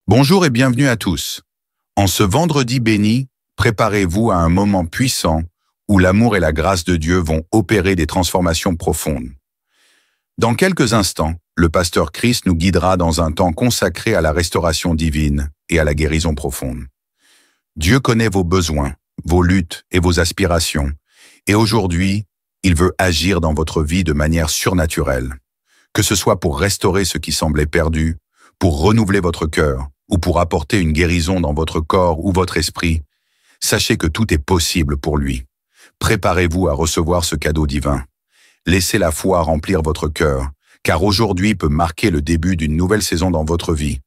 Bonjour et bienvenue à tous. En ce vendredi béni, préparez-vous à un moment puissant où l'amour et la grâce de Dieu vont opérer des transformations profondes. Dans quelques instants, le pasteur Chris nous guidera dans un temps consacré à la restauration divine et à la guérison profonde. Dieu connaît vos besoins, vos luttes et vos aspirations, et aujourd'hui, il veut agir dans votre vie de manière surnaturelle, que ce soit pour restaurer ce qui semblait perdu, pour renouveler votre cœur, ou pour apporter une guérison dans votre corps ou votre esprit. Sachez que tout est possible pour lui. Préparez-vous à recevoir ce cadeau divin. Laissez la foi remplir votre cœur, car aujourd'hui peut marquer le début d'une nouvelle saison dans votre vie.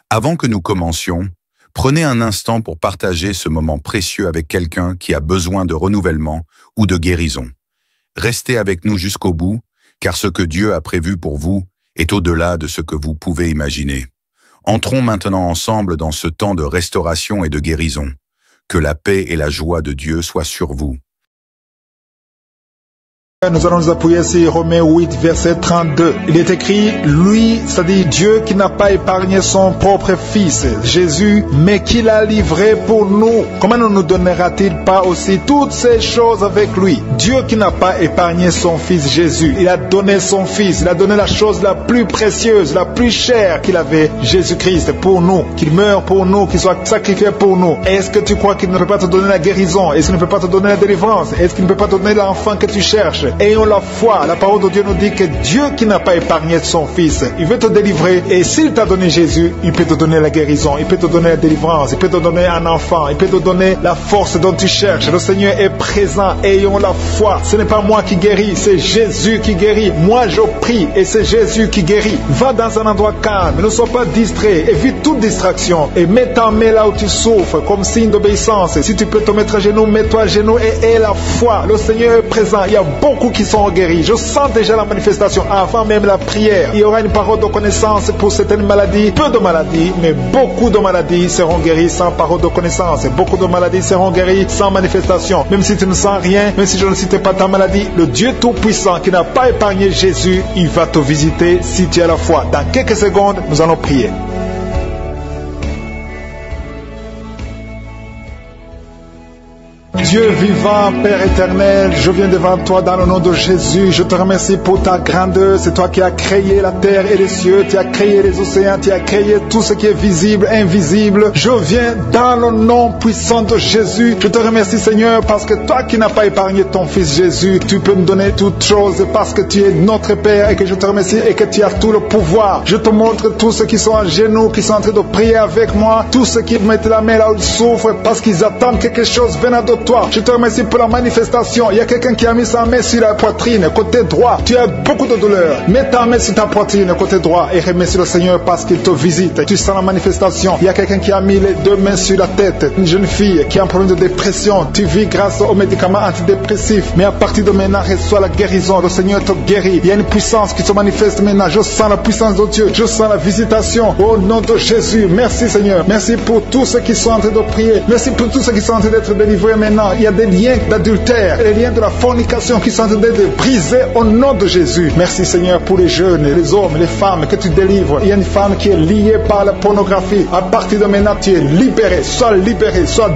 Avant que nous commencions, prenez un instant pour partager ce moment précieux avec quelqu'un qui a besoin de renouvellement ou de guérison. Restez avec nous jusqu'au bout, car ce que Dieu a prévu pour vous est au-delà de ce que vous pouvez imaginer. Entrons maintenant ensemble dans ce temps de restauration et de guérison. Que la paix et la joie de Dieu soient sur vous. Nous allons nous appuyer sur Romains 8, verset 32. Il est écrit, lui, c'est-à-dire Dieu qui n'a pas épargné son propre Fils, Jésus, mais qui l'a livré pour nous. Comment ne nous donnera-t-il pas aussi toutes ces choses avec lui? Dieu qui n'a pas épargné son Fils Jésus, il a donné son Fils, il a donné la chose la plus précieuse, la plus chère qu'il avait, Jésus-Christ, pour nous, qu'il meure pour nous, qu'il soit sacrifié pour nous. Est-ce que tu crois qu'il ne peut pas te donner la guérison? Est-ce qu'il ne peut pas te donner la délivrance? Est-ce qu'il ne peut pas te donner l'enfant que tu cherches? Ayons la foi. La parole de Dieu nous dit que Dieu qui n'a pas épargné son Fils, il veut te délivrer, et s'il t'a donné Jésus, il peut te donner la guérison, il peut te donner la délivrance, il peut te donner un enfant, il peut te donner la force dont tu cherches. Le Seigneur est présent. Ayons la foi. Ce n'est pas moi qui guéris, c'est Jésus qui guérit. Moi je prie et c'est Jésus qui guérit. Va dans un endroit calme, ne sois pas distrait, évite toute distraction et mets ta main là où tu souffres comme signe d'obéissance. Si tu peux te mettre à genoux, mets-toi à genoux et aie la foi. Le Seigneur est présent. Il y a beaucoup qui sont guéris. Je sens déjà la manifestation avant même la prière. Il y aura une parole de connaissance pour certaines maladies, peu de maladies, mais beaucoup de maladies seront guéries sans parole de connaissance. Beaucoup de maladies seront guéries sans manifestation. Même si tu ne sens rien, même si je ne cite pas ta maladie, le Dieu Tout-Puissant qui n'a pas épargné Jésus, il va te visiter si tu as la foi. Dans quelques secondes, nous allons prier. Dieu vivant, Père éternel, je viens devant toi dans le nom de Jésus. Je te remercie pour ta grandeur. C'est toi qui as créé la terre et les cieux. Tu as créé les océans. Tu as créé tout ce qui est visible, invisible. Je viens dans le nom puissant de Jésus. Je te remercie, Seigneur, parce que toi qui n'as pas épargné ton Fils Jésus, tu peux me donner toutes choses parce que tu es notre Père et que je te remercie et que tu as tout le pouvoir. Je te montre tous ceux qui sont à genoux, qui sont en train de prier avec moi, tous ceux qui mettent la main là où ils souffrent parce qu'ils attendent quelque chose venant de toi. Je te remercie pour la manifestation. Il y a quelqu'un qui a mis sa main sur la poitrine, côté droit. Tu as beaucoup de douleur. Mets ta main sur ta poitrine, côté droit, et remercie le Seigneur parce qu'il te visite. Tu sens la manifestation. Il y a quelqu'un qui a mis les deux mains sur la tête. Une jeune fille qui a un problème de dépression. Tu vis grâce aux médicaments antidépressifs. Mais à partir de maintenant, reçois la guérison. Le Seigneur te guérit. Il y a une puissance qui se manifeste maintenant. Je sens la puissance de Dieu. Je sens la visitation. Au nom de Jésus. Merci Seigneur. Merci pour tous ceux qui sont en train de prier. Merci pour tous ceux qui sont en train d'être délivrés maintenant. Il y a des liens d'adultère, les liens de la fornication qui sont en train d'être brisés au nom de Jésus. Merci Seigneur pour les jeunes, les hommes, les femmes que tu délivres. Il y a une femme qui est liée par la pornographie. À partir de maintenant, tu es libéré, sois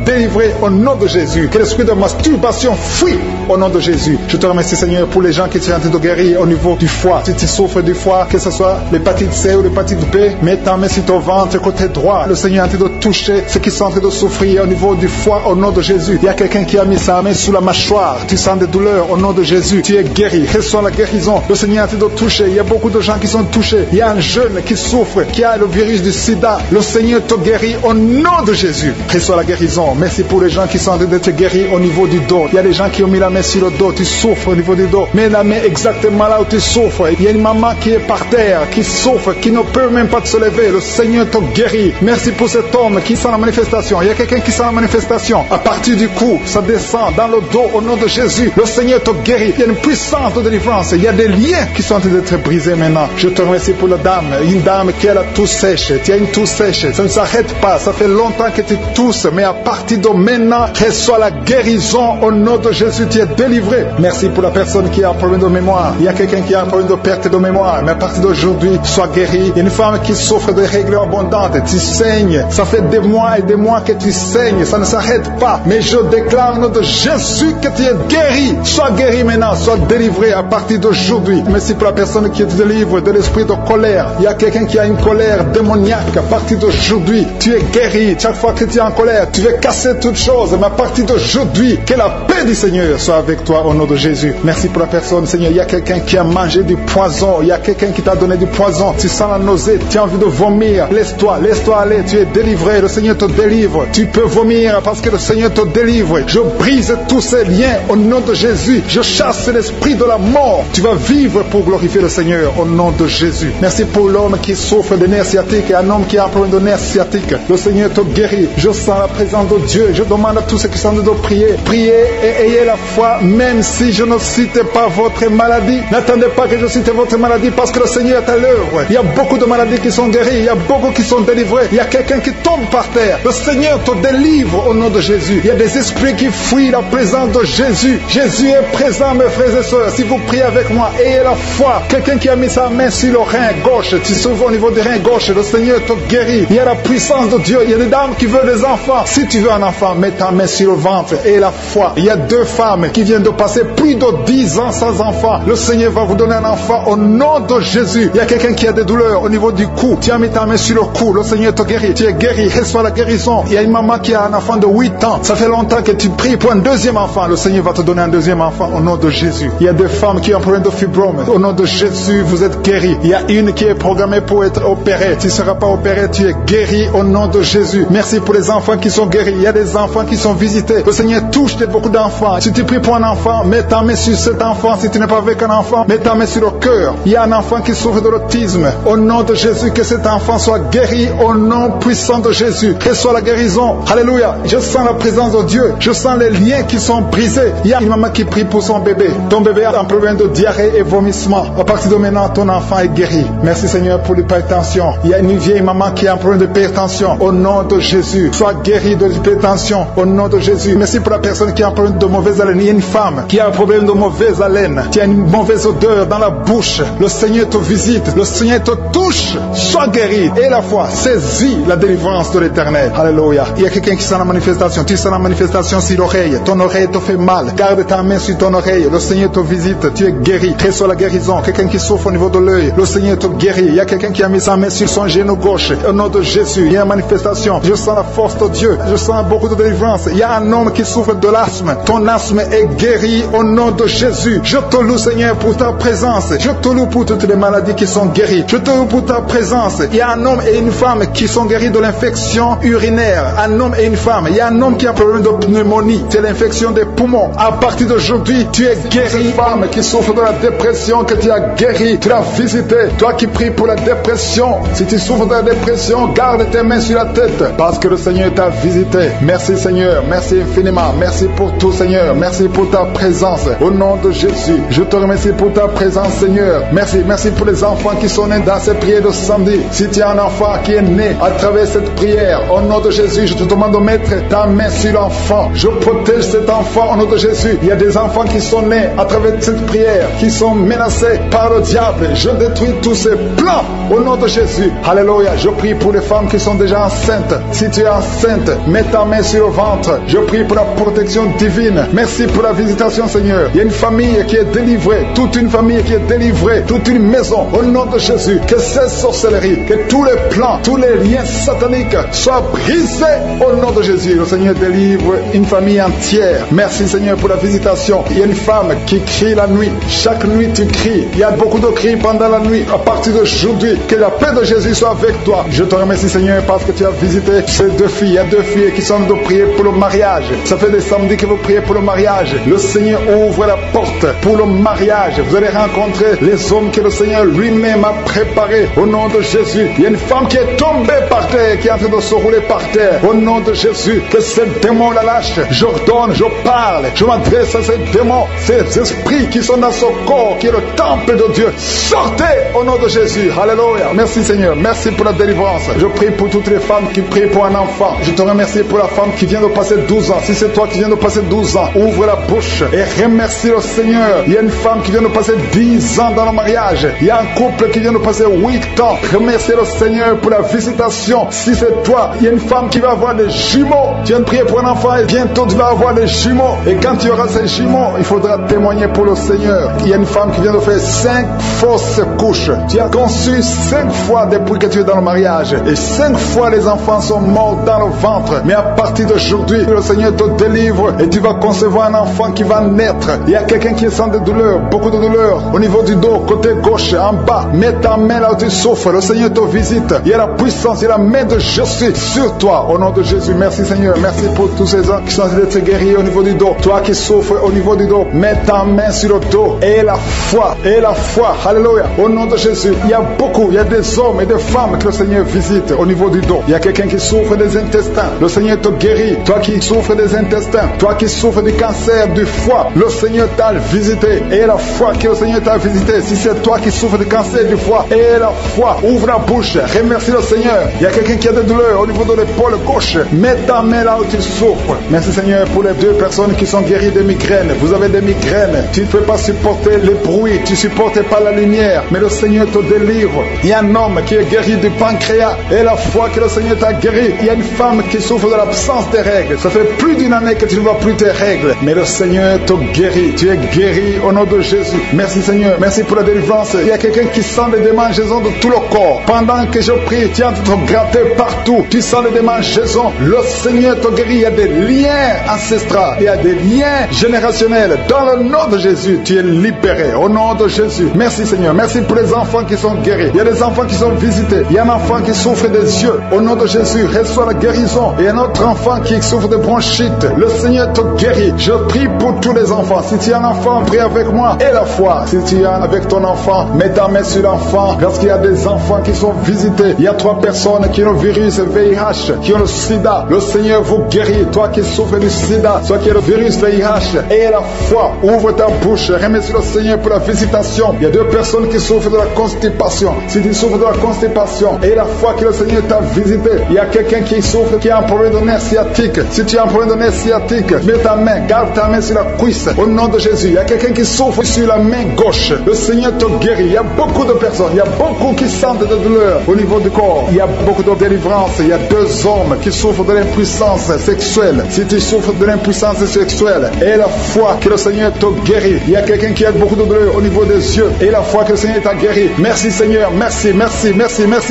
délivré au nom de Jésus. Que l'esprit de masturbation fuit au nom de Jésus. Je te remercie Seigneur pour les gens qui sont en train de guérir au niveau du foie. Si tu souffres du foie, que ce soit l'hépatite C ou l'hépatite B, mets ta main sur ton ventre côté droit. Le Seigneur est en train de toucher ceux qui sont en train de souffrir au niveau du foie au nom de Jésus. Il y a quelqu'un qui a mis sa main sous la mâchoire, tu sens des douleurs au nom de Jésus, tu es guéri, reçois la guérison. Le Seigneur a été de toucher, il y a beaucoup de gens qui sont touchés, il y a un jeune qui souffre, qui a le virus du sida, le Seigneur te guérit au nom de Jésus, reçois la guérison. Merci pour les gens qui sont en train d'être guéris au niveau du dos. Il y a des gens qui ont mis la main sur le dos, tu souffres au niveau du dos, mets la main exactement là où tu souffres. Il y a une maman qui est par terre, qui souffre, qui ne peut même pas se lever, le Seigneur te guérit. Merci pour cet homme qui sent la manifestation. Il y a quelqu'un qui sent la manifestation à partir du cou, ça descend dans le dos au nom de Jésus. Le Seigneur te guérit. Il y a une puissance de délivrance. Il y a des liens qui sont en train d'être brisés maintenant. Je te remercie pour la dame. Une dame qui a la toux sèche. Tu as une toux sèche. Ça ne s'arrête pas. Ça fait longtemps que tu tousses. Mais à partir de maintenant, reçois la guérison au nom de Jésus. Tu es délivré. Merci pour la personne qui a un problème de mémoire. Il y a quelqu'un qui a un problème de perte de mémoire. Mais à partir d'aujourd'hui, sois guéri. Il y a une femme qui souffre de règles abondantes. Tu saignes. Ça fait des mois et des mois que tu saignes. Ça ne s'arrête pas. Mais je déclare au nom de Jésus que tu es guéri. Sois guéri maintenant. Sois délivré à partir d'aujourd'hui. Merci pour la personne qui te délivre de l'esprit de colère. Il y a quelqu'un qui a une colère démoniaque. À partir d'aujourd'hui, tu es guéri. Chaque fois que tu es en colère, tu veux casser toutes choses. Mais à partir d'aujourd'hui, que la paix du Seigneur soit avec toi au nom de Jésus. Merci pour la personne, Seigneur. Il y a quelqu'un qui a mangé du poison. Il y a quelqu'un qui t'a donné du poison. Tu sens la nausée. Tu as envie de vomir. Laisse-toi aller. Tu es délivré. Le Seigneur te délivre. Tu peux vomir parce que le Seigneur te délivre. Je brise tous ces liens au nom de Jésus. Je chasse l'esprit de la mort. Tu vas vivre pour glorifier le Seigneur au nom de Jésus. Merci pour l'homme qui souffre de nerfs sciatiques et un homme qui a un problème de nerfs sciatiques. Le Seigneur te guérit. Je sens la présence de Dieu. Je demande à tous ceux qui sont de prier. Priez et ayez la foi même si je ne cite pas votre maladie. N'attendez pas que je cite votre maladie parce que le Seigneur est à l'œuvre. Il y a beaucoup de maladies qui sont guéries. Il y a beaucoup qui sont délivrés. Il y a quelqu'un qui tombe par terre. Le Seigneur te délivre au nom de Jésus. Il y a des esprits qui fuient la présence de Jésus. Jésus est présent, mes frères et sœurs. Si vous priez avec moi, ayez la foi. Quelqu'un qui a mis sa main sur le rein gauche, tu s'ouvres au niveau du rein gauche, le Seigneur te guérit. Il y a la puissance de Dieu. Il y a des dames qui veulent des enfants. Si tu veux un enfant, mets ta main sur le ventre et la foi. Il y a 2 femmes qui viennent de passer plus de 10 ans sans enfant. Le Seigneur va vous donner un enfant au nom de Jésus. Il y a quelqu'un qui a des douleurs au niveau du cou. Tu as mis ta main sur le cou. Le Seigneur te guérit. Tu es guéri. Reçois la guérison. Il y a une maman qui a un enfant de 8 ans. Ça fait longtemps que tu pries pour un deuxième enfant. Le Seigneur va te donner un deuxième enfant au nom de Jésus. Il y a des femmes qui ont un problème de fibrome. Au nom de Jésus, vous êtes guéris. Il y a une qui est programmée pour être opérée. Tu ne seras pas opéré. Tu es guéri au nom de Jésus. Merci pour les enfants qui sont guéris. Il y a des enfants qui sont visités. Le Seigneur touche beaucoup d'enfants. Si tu pries pour un enfant, mets ta main sur cet enfant. Si tu n'es pas avec un enfant, mets ta main sur le cœur. Il y a un enfant qui souffre de l'autisme. Au nom de Jésus, que cet enfant soit guéri au nom puissant de Jésus. Reçois la guérison. Alléluia. Je sens la présence de Dieu. Je sens les liens qui sont brisés. Il y a une maman qui prie pour son bébé. Ton bébé a un problème de diarrhée et vomissement. À partir de maintenant, ton enfant est guéri. Merci Seigneur pour l'hypertension. Il y a une vieille maman qui a un problème d'hypertension. Au nom de Jésus, sois guéri de l'hypertension. Au nom de Jésus. Merci pour la personne qui a un problème de mauvaise haleine. Il y a une femme qui a un problème de mauvaise haleine. Qui a une mauvaise odeur dans la bouche. Le Seigneur te visite. Le Seigneur te touche. Sois guéri. Et la foi, saisis la délivrance de l'Éternel. Alléluia. Il y a quelqu'un qui sent la manifestation. Tu sens la manifestation sur l'oreille. Ton oreille te fait mal. Garde ta main sur ton oreille. Le Seigneur te visite. Tu es guéri. Reçois la guérison. Quelqu'un qui souffre au niveau de l'œil. Le Seigneur te guérit. Il y a quelqu'un qui a mis sa main sur son genou gauche. Au nom de Jésus, il y a une manifestation. Je sens la force de Dieu. Je sens beaucoup de délivrance. Il y a un homme qui souffre de l'asthme. Ton asthme est guéri au nom de Jésus. Je te loue, Seigneur, pour ta présence. Je te loue pour toutes les maladies qui sont guéries. Je te loue pour ta présence. Il y a un homme et une femme qui sont guéris de l'infection urinaire. Un homme et une femme. Il y a un homme qui a un problème de pneumonie. C'est l'infection des poumons. À partir d'aujourd'hui, tu es guéri. Femme qui souffre de la dépression, que tu as guéri. Tu l'as visité. Toi qui pries pour la dépression. Si tu souffres de la dépression, garde tes mains sur la tête. Parce que le Seigneur t'a visité. Merci Seigneur. Merci infiniment. Merci pour tout Seigneur. Merci pour ta présence. Au nom de Jésus, je te remercie pour ta présence Seigneur. Merci pour les enfants qui sont nés dans cette prière de samedi. Si tu as un enfant qui est né à travers cette prière, au nom de Jésus, je te demande de mettre ta main sur l'enfant. Je protège cet enfant au nom de Jésus. Il y a des enfants qui sont nés à travers cette prière, qui sont menacés par le diable. Je détruis tous ces plans au nom de Jésus. Alléluia. Je prie pour les femmes qui sont déjà enceintes. Si tu es enceinte, mets ta main sur le ventre. Je prie pour la protection divine. Merci pour la visitation Seigneur. Il y a une famille qui est délivrée. Toute une famille qui est délivrée. Toute une maison. Au nom de Jésus. Que ces sorcelleries, que tous les plans, tous les liens sataniques soient brisés au nom de Jésus. Le Seigneur délivre une famille entière. Merci Seigneur pour la visitation. Il y a une femme qui crie la nuit. Chaque nuit tu cries. Il y a beaucoup de cris pendant la nuit. À partir d'aujourd'hui, que la paix de Jésus soit avec toi. Je te remercie Seigneur parce que tu as visité ces 2 filles. Il y a 2 filles qui sont de prier pour le mariage. Ça fait des samedis que vous priez pour le mariage. Le Seigneur ouvre la porte pour le mariage. Vous allez rencontrer les hommes que le Seigneur lui-même a préparés. Au nom de Jésus, il y a une femme qui est tombée par terre, qui est en train de se rouler par terre. Au nom de Jésus, que ce démon la lâche VIH. J'ordonne, je parle, je m'adresse à ces démons, ces esprits qui sont dans ce corps, qui est le temple de Dieu. Sortez au nom de Jésus. Alléluia. Merci Seigneur. Merci pour la délivrance. Je prie pour toutes les femmes qui prient pour un enfant. Je te remercie pour la femme qui vient de passer 12 ans. Si c'est toi qui viens de passer 12 ans, ouvre la bouche et remercie le Seigneur. Il y a une femme qui vient de passer 10 ans dans le mariage. Il y a un couple qui vient de passer 8 ans. Remercie le Seigneur pour la visitation. Si c'est toi, il y a une femme qui va avoir des jumeaux. Tu viens de prier pour un enfant et bientôt tu vas avoir des jumeaux. Et quand tu auras ces jumeaux, il faudra témoigner pour le Seigneur. Il y a une femme qui vient de faire 5 fausses couches. Tu as conçu 5 fois depuis que tu es dans le mariage. Et 5 fois les enfants sont morts dans le ventre. Mais à partir d'aujourd'hui, le Seigneur te délivre et tu vas concevoir un enfant qui va naître. Il y a quelqu'un qui sent des douleurs, beaucoup de douleurs. Au niveau du dos, côté gauche, en bas. Mets ta main là où tu souffres. Le Seigneur te visite. Il y a la puissance, il y a la main de Jésus sur toi. Au nom de Jésus, merci Seigneur. Merci pour tous ces gens qui sont en train de te guérir au niveau du dos. Toi qui souffres au niveau du dos, mets ta main sur le dos. Et la foi. Alléluia. Au nom de Jésus, il y a beaucoup, il y a des hommes et des femmes que le Seigneur visite au niveau du dos. Il y a quelqu'un qui souffre des intestins. Le Seigneur te guérit. Toi qui souffres des intestins, toi qui souffres du cancer du foie, le Seigneur t'a visité. Et la foi que le Seigneur t'a visité. Si c'est toi qui souffres du cancer du foie, et la foi, ouvre la bouche, remercie le Seigneur. Il y a quelqu'un qui a des douleurs au niveau de l'épaule gauche. Mets ta main là où tu souffres. Merci Seigneur pour les 2 personnes qui sont guéries de migraines. Vous avez des migraines. Tu ne peux pas supporter les bruits. Tu ne supportes pas la lumière. Mais le Seigneur te délivre. Il y a un homme qui est guéri du pancréas. Et la foi que le Seigneur t'a guéri. Il y a une femme qui souffre de l'absence des règles. Ça fait plus d'une année que tu ne vois plus tes règles. Mais le Seigneur te guérit. Tu es guéri au nom de Jésus. Merci Seigneur. Merci pour la délivrance. Il y a quelqu'un qui sent des démangeaisons de tout le corps. Pendant que je prie, tu es en train de te gratter partout. Tu sens des démangeaisons. Le Seigneur te guérit. Il y a des liens ancestraux. Il y a des liens générationnels. Dans le nom de Jésus, tu es libéré. Au nom de Jésus. Merci Seigneur. Merci pour les enfants qui sont guéris. Il y a des enfants qui sont visités. Il y a un enfant qui souffre des yeux. Au nom de Jésus, reçois la guérison. Et un autre enfant qui souffre de bronchite. Le Seigneur te guérit. Je prie pour tous les enfants. Si tu es un enfant, prie avec moi. Et la foi. Si tu es avec ton enfant, mets ta main sur l'enfant. Parce qu'il y a des enfants qui sont visités. Il y a 3 personnes qui ont le virus VIH, qui ont le sida. Le Seigneur vous guérit. Toi qui souffres du sida, toi qui as le virus VIH. Et la foi. Ouvre ta bouche. Remercie le Seigneur pour la visitation. Il y a 2 personnes qui souffrent de la constipation. Si tu souffres de la constipation et la foi que le Seigneur t'a visité, il y a quelqu'un qui souffre, qui a un problème de nerf sciatique. Si tu as un problème de nerf sciatique, mets ta main, garde ta main sur la cuisse. Au nom de Jésus, il y a quelqu'un qui souffre sur la main gauche. Le Seigneur te guérit. Il y a beaucoup de personnes, il y a beaucoup qui sentent des douleurs au niveau du corps. Il y a beaucoup de délivrance. Il y a 2 hommes qui souffrent de l'impuissance sexuelle. Si tu souffres de l'impuissance sexuelle et la foi que le Seigneur te guérit, il y a quelqu'un qui a beaucoup de douleurs au niveau des yeux et la foi que le Seigneur t'a guéri. Merci Seigneur, merci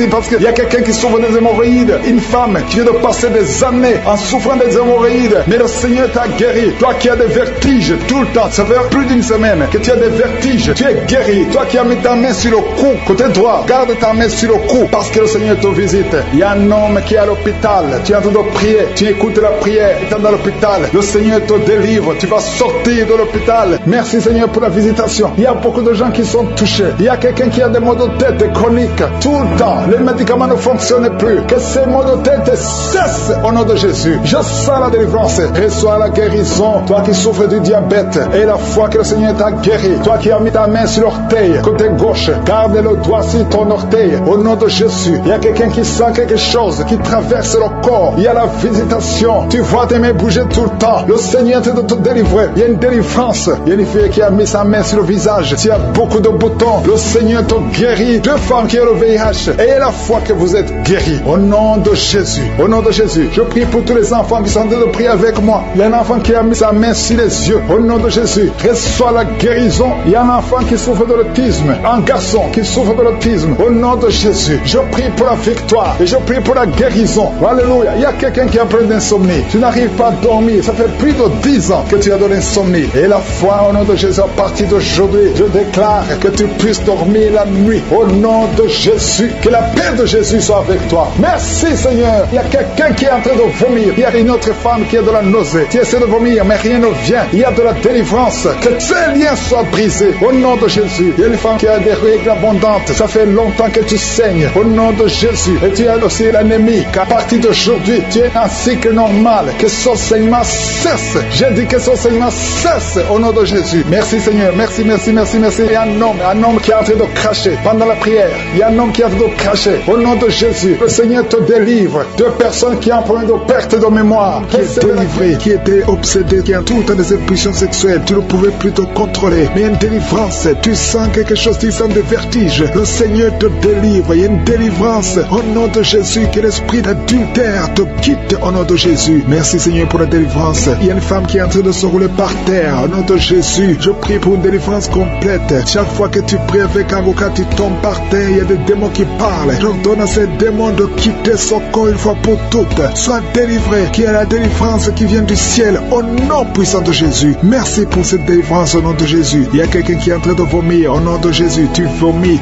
parce qu'il y a quelqu'un qui souffre des hémorroïdes, une femme qui vient de passer des années en souffrant des hémorroïdes, mais le Seigneur t'a guéri. Toi qui as des vertiges tout le temps, ça fait plus d'une semaine que tu as des vertiges, tu es guéri. Toi qui as mis ta main sur le cou, côté droit, garde ta main sur le cou parce que le Seigneur te visite. Il y a un homme qui est à l'hôpital, tu es en train de prier, tu écoutes la prière, tu es dans l'hôpital, le Seigneur te délivre, tu vas sortir de l'hôpital. Merci Seigneur pour la visitation. Il y a beaucoup de gens qui sont touchés. Il y a quelqu'un qui a des maux de tête chroniques tout le temps. Les médicaments ne fonctionnent plus. Que ces maux de tête cessent au nom de Jésus. Je sens la délivrance. Reçois la guérison. Toi qui souffres du diabète et la foi que le Seigneur t'a guéri. Toi qui as mis ta main sur l'orteil, côté gauche, garde le doigt sur ton orteil. Au nom de Jésus. Il y a quelqu'un qui sent quelque chose qui traverse le corps. Il y a la visitation. Tu vois tes mains bouger tout le temps. Le Seigneur est de te délivrer. Il y a une délivrance. Il y a une fille qui a mis sa main sur le visage. Tu as beaucoup de boutons. Le Seigneur te guérit. 2 femmes qui ont le VIH. Et la foi que vous êtes guéris. Au nom de Jésus. Au nom de Jésus. Je prie pour tous les enfants qui sont en train de prier avec moi. Il y a un enfant qui a mis sa main sur les yeux. Au nom de Jésus. Reçois la guérison. Il y a un enfant qui souffre de l'autisme. Un garçon qui souffre de l'autisme. Au nom de Jésus. Je prie pour la victoire. Et je prie pour la guérison. Alléluia. Il y a quelqu'un qui a pris d'insomnie. Tu n'arrives pas à dormir. Ça fait plus de 10 ans que tu as de l'insomnie. Et la foi au nom de Jésus, à partir d'aujourd'hui, je déclare que tu puisses dormir la nuit. Au nom de Jésus. Que la paix de Jésus soit avec toi. Merci Seigneur. Il y a quelqu'un qui est en train de vomir. Il y a une autre femme qui a de la nausée. Tu essaies de vomir, mais rien ne vient. Il y a de la délivrance. Que ces liens soient brisés. Au nom de Jésus. Il y a une femme qui a des règles abondantes. Ça fait longtemps que tu saignes. Au nom de Jésus. Et tu as aussi l'anémie. Qu'à partir d'aujourd'hui, tu es un cycle normal. Que son saignement cesse. J'ai dit que son saignement cesse au nom de Jésus. Merci Seigneur, merci. Il y a un homme qui est en train de cracher pendant la prière. Il y a un homme qui est en train de cracher au nom de Jésus. Le Seigneur te délivre de personnes qui ont un problème de perte de mémoire, qui est délivré, qui était obsédé, qui a tout le temps des impulsions sexuelles. Tu ne pouvais plus te contrôler. Mais il y a une délivrance. Tu sens quelque chose, tu sens des vertiges. Le Seigneur te délivre. Il y a une délivrance au nom de Jésus. Que l'esprit d'adultère te quitte au nom de Jésus. Merci Seigneur pour la délivrance. Il y a une femme qui est en train de se rouler par terre. Au nom de Jésus, je prie pour une délivrance complète. Chaque fois que tu pries avec un avocat, tu tombes par terre. Il y a des démons qui parlent. J'ordonne à ces démons de quitter son corps une fois pour toutes. Sois délivré. Qu'il y ait la délivrance qui vient du ciel au nom puissant de Jésus. Merci pour cette délivrance au nom de Jésus. Il y a quelqu'un qui est en train de vomir au nom de Jésus. Tu vomis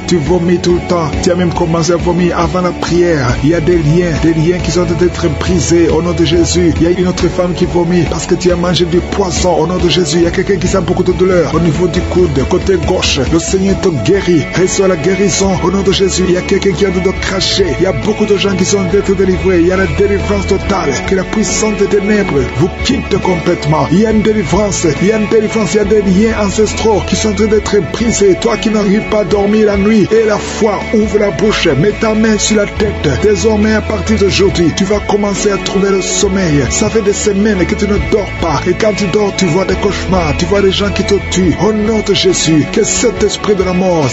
tout le temps. Tu as même commencé à vomir avant la prière. Il y a des liens qui sont en train d'être brisés au nom de Jésus. Il y a une autre femme qui vomit parce que tu as mangé du poisson au nom de Jésus. Il y a quelqu'un qui sent beaucoup de douleur au niveau du coude, côté gauche. Le Seigneur te guérit. Reçois la guérison au nom de Jésus. Il y a quelqu'un qui a de cracher. Il y a beaucoup de gens qui sont d'être délivrés. Il y a la délivrance totale. Que la puissance des ténèbres vous quitte complètement. Il y a une délivrance. Il y a des liens ancestraux qui sont en train d'être brisés. Toi qui n'arrives pas à dormir la nuit, et la foi, ouvre la bouche, mets ta main sur la tête. Désormais, à partir d'aujourd'hui, tu vas commencer à trouver le sommeil. Ça fait des semaines que tu ne dors pas. Et quand tu dors, tu vois des cauchemars. Tu vois des gens qui te tuent. Au nom de Jésus, que cet esprit de la mort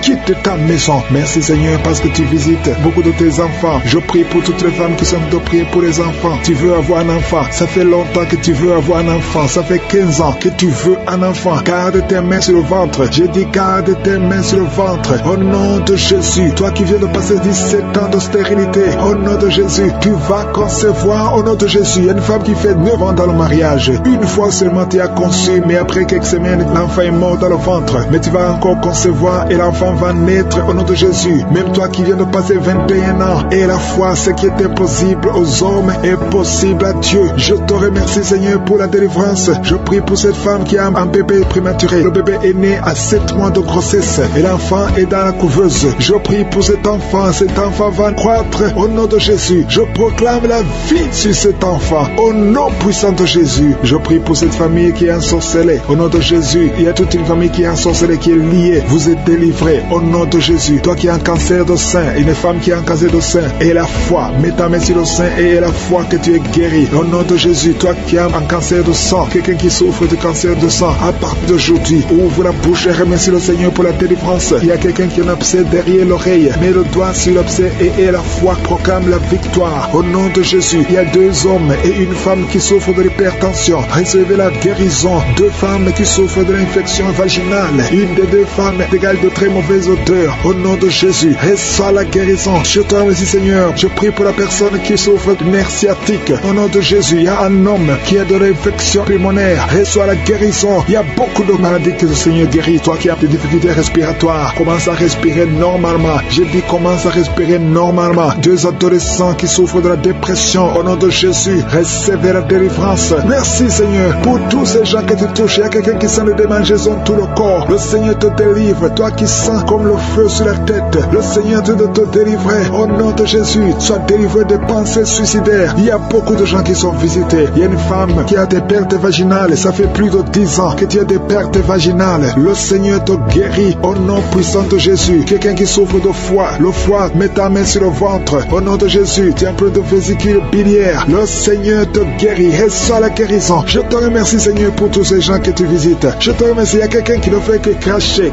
quitte ta maison. Merci Seigneur parce que tu visites beaucoup de tes enfants. Je prie pour toutes les femmes qui sont de prier pour les enfants. Tu veux avoir un enfant. Ça fait longtemps que tu veux avoir un enfant. Ça fait 15 ans que tu veux un enfant. Garde tes mains sur le ventre. J'ai dit garde tes mains sur le ventre. Au nom de Jésus. Toi qui viens de passer 17 ans de stérilité. Au nom de Jésus. Tu vas concevoir au nom de Jésus. Il y a une femme qui fait 9 ans dans le mariage. Une fois seulement tu as conçu. Mais après quelques semaines, l'enfant est mort dans le ventre. Mais tu vas encore concevoir et l'enfant va naître au nom de Jésus. Même toi qui viens de passer 21 ans. Et la foi, ce qui est impossible aux hommes est possible à Dieu. Je te remercie Seigneur pour la délivrance. Je prie pour cette femme qui a un bébé prématuré. Le bébé est né à 7 mois de grossesse et l'enfant est dans la couveuse. Je prie pour cet enfant va croître au nom de Jésus. Je proclame la vie sur cet enfant au nom puissant de Jésus. Je prie pour cette famille qui est ensorcelée au nom de Jésus. Il y a toute une famille qui est ensorcelée, qui est liée. Vous êtes délivrés au nom de Jésus. Toi qui as un cancer de sein, une femme qui a un cancer de sein, et la foi, mets ta main sur le sein et la foi que tu es guéri au nom de Jésus. Toi qui as un cancer de sang, quelqu'un qui souffre de cancer de sang, à partir d'aujourd'hui, ouvre la bouche et remercie le Seigneur pour la délivrance. Il y a quelqu'un qui a un abcès derrière l'oreille, mets le doigt sur l'abcès et la foi proclame la victoire au nom de Jésus. Il y a 2 hommes et une femme qui souffrent de l'hypertension. Recevez la guérison. 2 femmes qui souffrent de l'infection vaginale. Une des 2 femmes égale de très mauvaise odeur. Au nom de Jésus, reçois la guérison. Je te remercie Seigneur. Je prie pour la personne qui souffre de nerf sciatique. Au nom de Jésus, il y a un homme qui a de l'infection pulmonaire. Reçois la guérison. Il y a beaucoup de maladies que le Seigneur guérit. Toi qui as des difficultés respiratoires, commence à respirer normalement. J'ai dit commence à respirer normalement. 2 adolescents qui souffrent de la dépression. Au nom de Jésus, recevez la délivrance. Merci Seigneur pour tous ces gens que tu touches. Il y a quelqu'un qui sent le démangeaison tout le corps. Le Seigneur te délivre. Toi qui sens comme le feu sur la tête, le Seigneur te délivrer. Au nom de Jésus, sois délivré des pensées suicidaires. Il y a beaucoup de gens qui sont visités. Il y a une femme qui a des pertes vaginales. Ça fait plus de 10 ans que tu as des pertes vaginales. Le Seigneur te guérit au nom puissant de Jésus. Quelqu'un qui souffre de foie, le foie, mets ta main sur le ventre. Au nom de Jésus, tu as un peu de vésicule biliaire. Le Seigneur te guérit. Reçois la guérison. Je te remercie Seigneur pour tous ces gens que tu visites. Je te remercie. Il y a quelqu'un qui ne fait que cracher.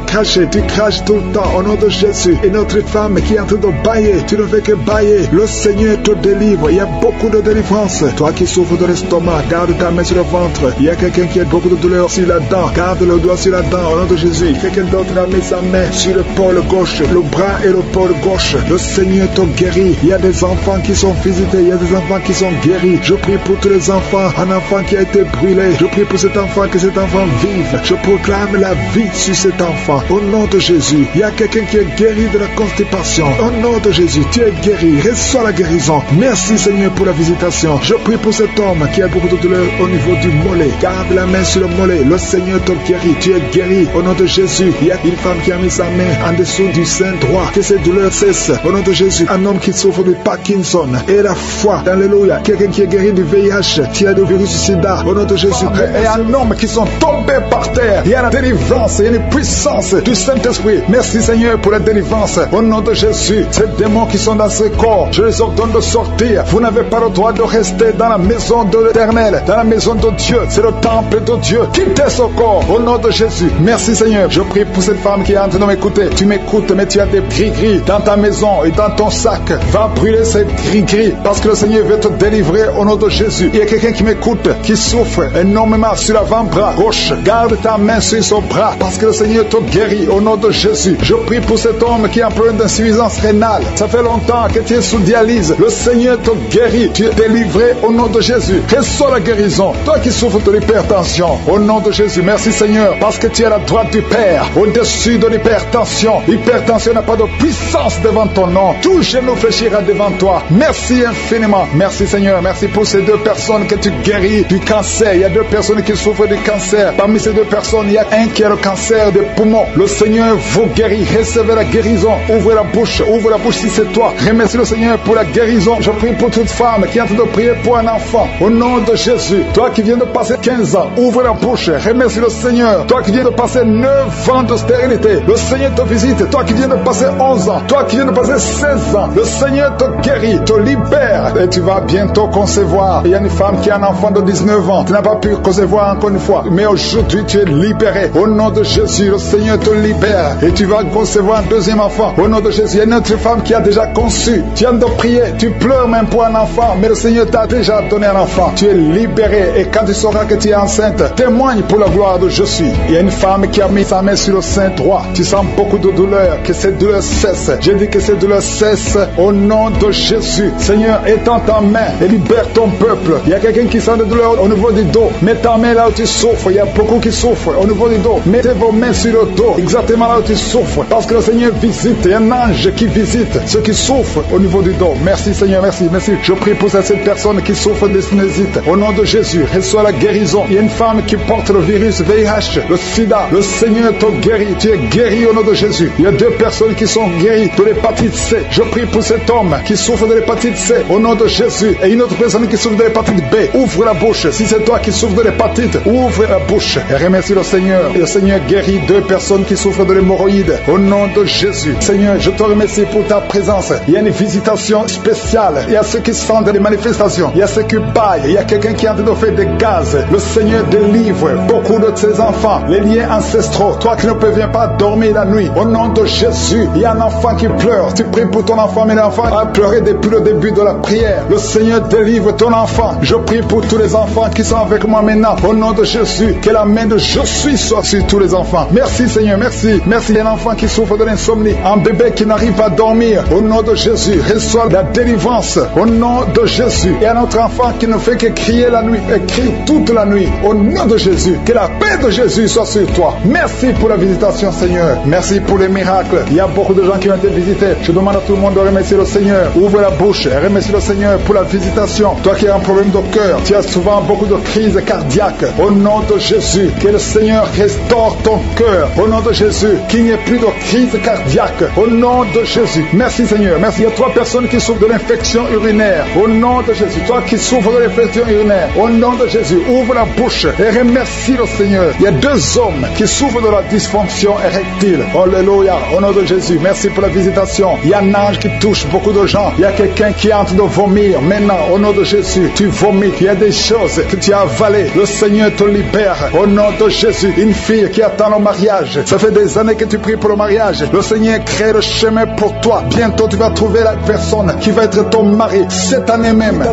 Tu craches tout le temps au nom de Jésus. Et notre femme qui est en train de bailler, tu ne fais que bailler. Le Seigneur te délivre. Il y a beaucoup de délivrance. Toi qui souffres de l'estomac, garde ta main sur le ventre. Il y a quelqu'un qui a beaucoup de douleur sur la dent. Garde le doigt sur la dent au nom de Jésus. Quelqu'un d'autre a mis sa main sur l'épaule gauche, le bras et l'épaule gauche. Le Seigneur te guérit. Il y a des enfants qui sont visités. Il y a des enfants qui sont guéris. Je prie pour tous les enfants. Un enfant qui a été brûlé. Je prie pour cet enfant, que cet enfant vive. Je proclame la vie sur cet enfant. Au nom de Jésus. Il y a quelqu'un qui est guéri de la constipation. Au nom de Jésus, tu es guéri. Reçois la guérison. Merci Seigneur pour la visitation. Je prie pour cet homme qui a beaucoup de douleur au niveau du mollet. Garde la main sur le mollet. Le Seigneur te guérit. Tu es guéri. Au nom de Jésus. Il y a une femme qui a mis sa main en dessous du sein droit. Que ces douleurs cessent. Au nom de Jésus. Un homme qui souffre de Parkinson. Et la foi. Alléluia. Quelqu'un qui est guéri du VIH, tu as du virus sida, au nom de Jésus. Et un homme qui sont tombés par terre. Il y a la délivrance, il y a une puissance du Saint-Esprit. Merci Seigneur pour la délivrance. Au nom de Jésus, ces démons qui sont dans ce corps, je les ordonne de sortir. Vous n'avez pas le droit de rester dans la maison de l'Éternel, dans la maison de Dieu. C'est le temple de Dieu. Quittez ce corps, au nom de Jésus. Merci Seigneur. Je prie pour cette femme qui est en train de m'écouter. Tu m'écoutes, mais tu as des gris-gris dans ta maison et dans ton sac. Va brûler ces gris-gris parce que le Seigneur veut te délivrer au nom de Jésus. Il y a quelqu'un qui m'écoute, qui souffre énormément sur l'avant-bras gauche. Garde ta main sur son bras parce que le Seigneur te guérit au nom de Jésus. Je prie pour cet homme qui est en problème d'insuffisance rénale. Ça fait longtemps que tu es sous dialyse. Le Seigneur te guérit. Tu es délivré au nom de Jésus. Reçois la guérison. Toi qui souffres de l'hypertension, au nom de Jésus. Merci Seigneur parce que tu es à la droite du Père, au-dessus de l'hypertension. L'hypertension n'a pas de puissance devant ton nom. Tout genou fléchira devant toi. Merci infiniment. Merci Seigneur. Merci pour ces deux personnes que tu guéris du cancer. Il y a deux personnes qui souffrent du cancer. Parmi ces deux personnes, il y a un qui a le cancer des poumons. Le Seigneur vous guérit. Recevez la guérison. Ouvrez la bouche. Ouvre la bouche si c'est toi. Remercie le Seigneur pour la guérison. Je prie pour toute femme qui est en train de prier pour un enfant. Au nom de Jésus. Toi qui viens de passer 15 ans, ouvre la bouche. Remercie le Seigneur. Toi qui viens de passer 9 ans de stérilité, le Seigneur te visite. Toi qui viens de passer 11 ans, toi qui viens de passer 16 ans, le Seigneur te guérit, te libère. Et tu vas bientôt concevoir. Il y a une femme qui a un enfant de 19 ans. Tu n'as pas pu concevoir encore une fois. Mais aujourd'hui, tu es libéré. Au nom de Jésus, le Seigneur te libère. Et tu vas concevoir un deuxième enfant. Au nom de Jésus, il y a une autre femme qui a déjà conçu. Tu viens de prier. Tu pleures même pour un enfant. Mais le Seigneur t'a déjà donné un enfant. Tu es libéré. Et quand tu sauras que tu es enceinte, témoigne pour la gloire de Jésus. Il y a une femme qui a mis sa main sur le sein droit. Tu sens beaucoup de douleur. Que cette douleur cesse. J'ai dit que cette douleur cesse au nom de Jésus. Seigneur, étends ta main et libère ton peuple. Il y a quelqu'un qui sent de douleur au niveau du dos. Mets ta main là où tu souffres. Il y a beaucoup qui souffrent au niveau du dos. Mettez vos mains sur le dos, exactement là où tu souffres. Parce que le Seigneur visite. Il y a un ange qui visite ceux qui souffrent au niveau du dos. Merci Seigneur, merci, merci. Je prie pour cette personne qui souffre de sinusite. Au nom de Jésus, reçois la guérison. Il y a une femme qui porte le virus VIH, le sida. Le Seigneur te guérit. Tu es guéri au nom de Jésus. Il y a deux personnes qui sont guéries de l'hépatite C. Je prie pour cet homme qui souffre de l'hépatite C au nom de Jésus. Et une autre personne qui souffre de l'hépatite B. Ouvre la bouche. Si c'est toi qui souffres de l'hépatite, ouvre la bouche et remercie le Seigneur. Et le Seigneur guérit deux personnes qui souffrent de l'hémorroïde au nom de Jésus. Seigneur, je te remercie pour ta présence. Il y a une visitation spéciale. Il y a ceux qui sentent des manifestations. Il y a ceux qui baillent. Il y a quelqu'un qui est en train de faire des gaz. Le Seigneur délivre beaucoup de ses enfants. Les liens ancestraux. Toi qui ne parviens pas dormir la nuit. Au nom de Jésus, il y a un enfant qui pleure. Tu pries pour ton enfant, mais l'enfant a pleuré depuis le début de la prière. Le Seigneur délivre ton enfant. Je prie pour tous les enfants qui sont avec moi maintenant. Au nom de Jésus, que la main de Je suis soit sur tous les enfants. Merci Seigneur, merci. Merci. Il y a un enfant qui souffre de l'insomnie. Un bébé qui n'arrive pas à dormir. Au nom de Jésus, reçois la délivrance. Au nom de Jésus. Et un autre enfant qui ne fait que crier la nuit. Et crie toute la nuit. Au nom de Jésus. Que la paix de Jésus soit sur toi. Merci pour la visitation Seigneur. Merci pour les miracles. Il y a beaucoup de gens qui ont été visités. Je demande à tout le monde de remercier le Seigneur. Ouvre la bouche et remercie le Seigneur pour la visitation. Toi qui as un problème de cœur, tu as souvent beaucoup de crises cardiaques. Au nom de Jésus, que le Seigneur restaure ton cœur. Au nom de Jésus, qu'il n'y ait plus de crise cardiaque. Au nom de Jésus. Merci Seigneur. Merci. Il y a 3 personnes qui souffrent de l'infection urinaire. Au nom de Jésus. Toi qui souffres de l'infection urinaire. Au nom de Jésus, ouvre la bouche et remercie le Seigneur. Il y a 2 hommes qui souffrent de la dysfonction érectile. Alléluia. Au nom de Jésus. Merci pour la visitation. Il y a un ange qui touche beaucoup de gens. Il y a quelqu'un qui est en train de vomir. Maintenant, au nom de Jésus, tu vomis. Il y a des choses que tu as avalées. Le Seigneur te libère. Au nom de Jésus. Une fille qui attend le mariage. Ça fait des années que tu pries pour le mariage. Le Seigneur crée le chemin pour toi. Bientôt, tu vas trouver la personne qui va être ton mari. Cette année même.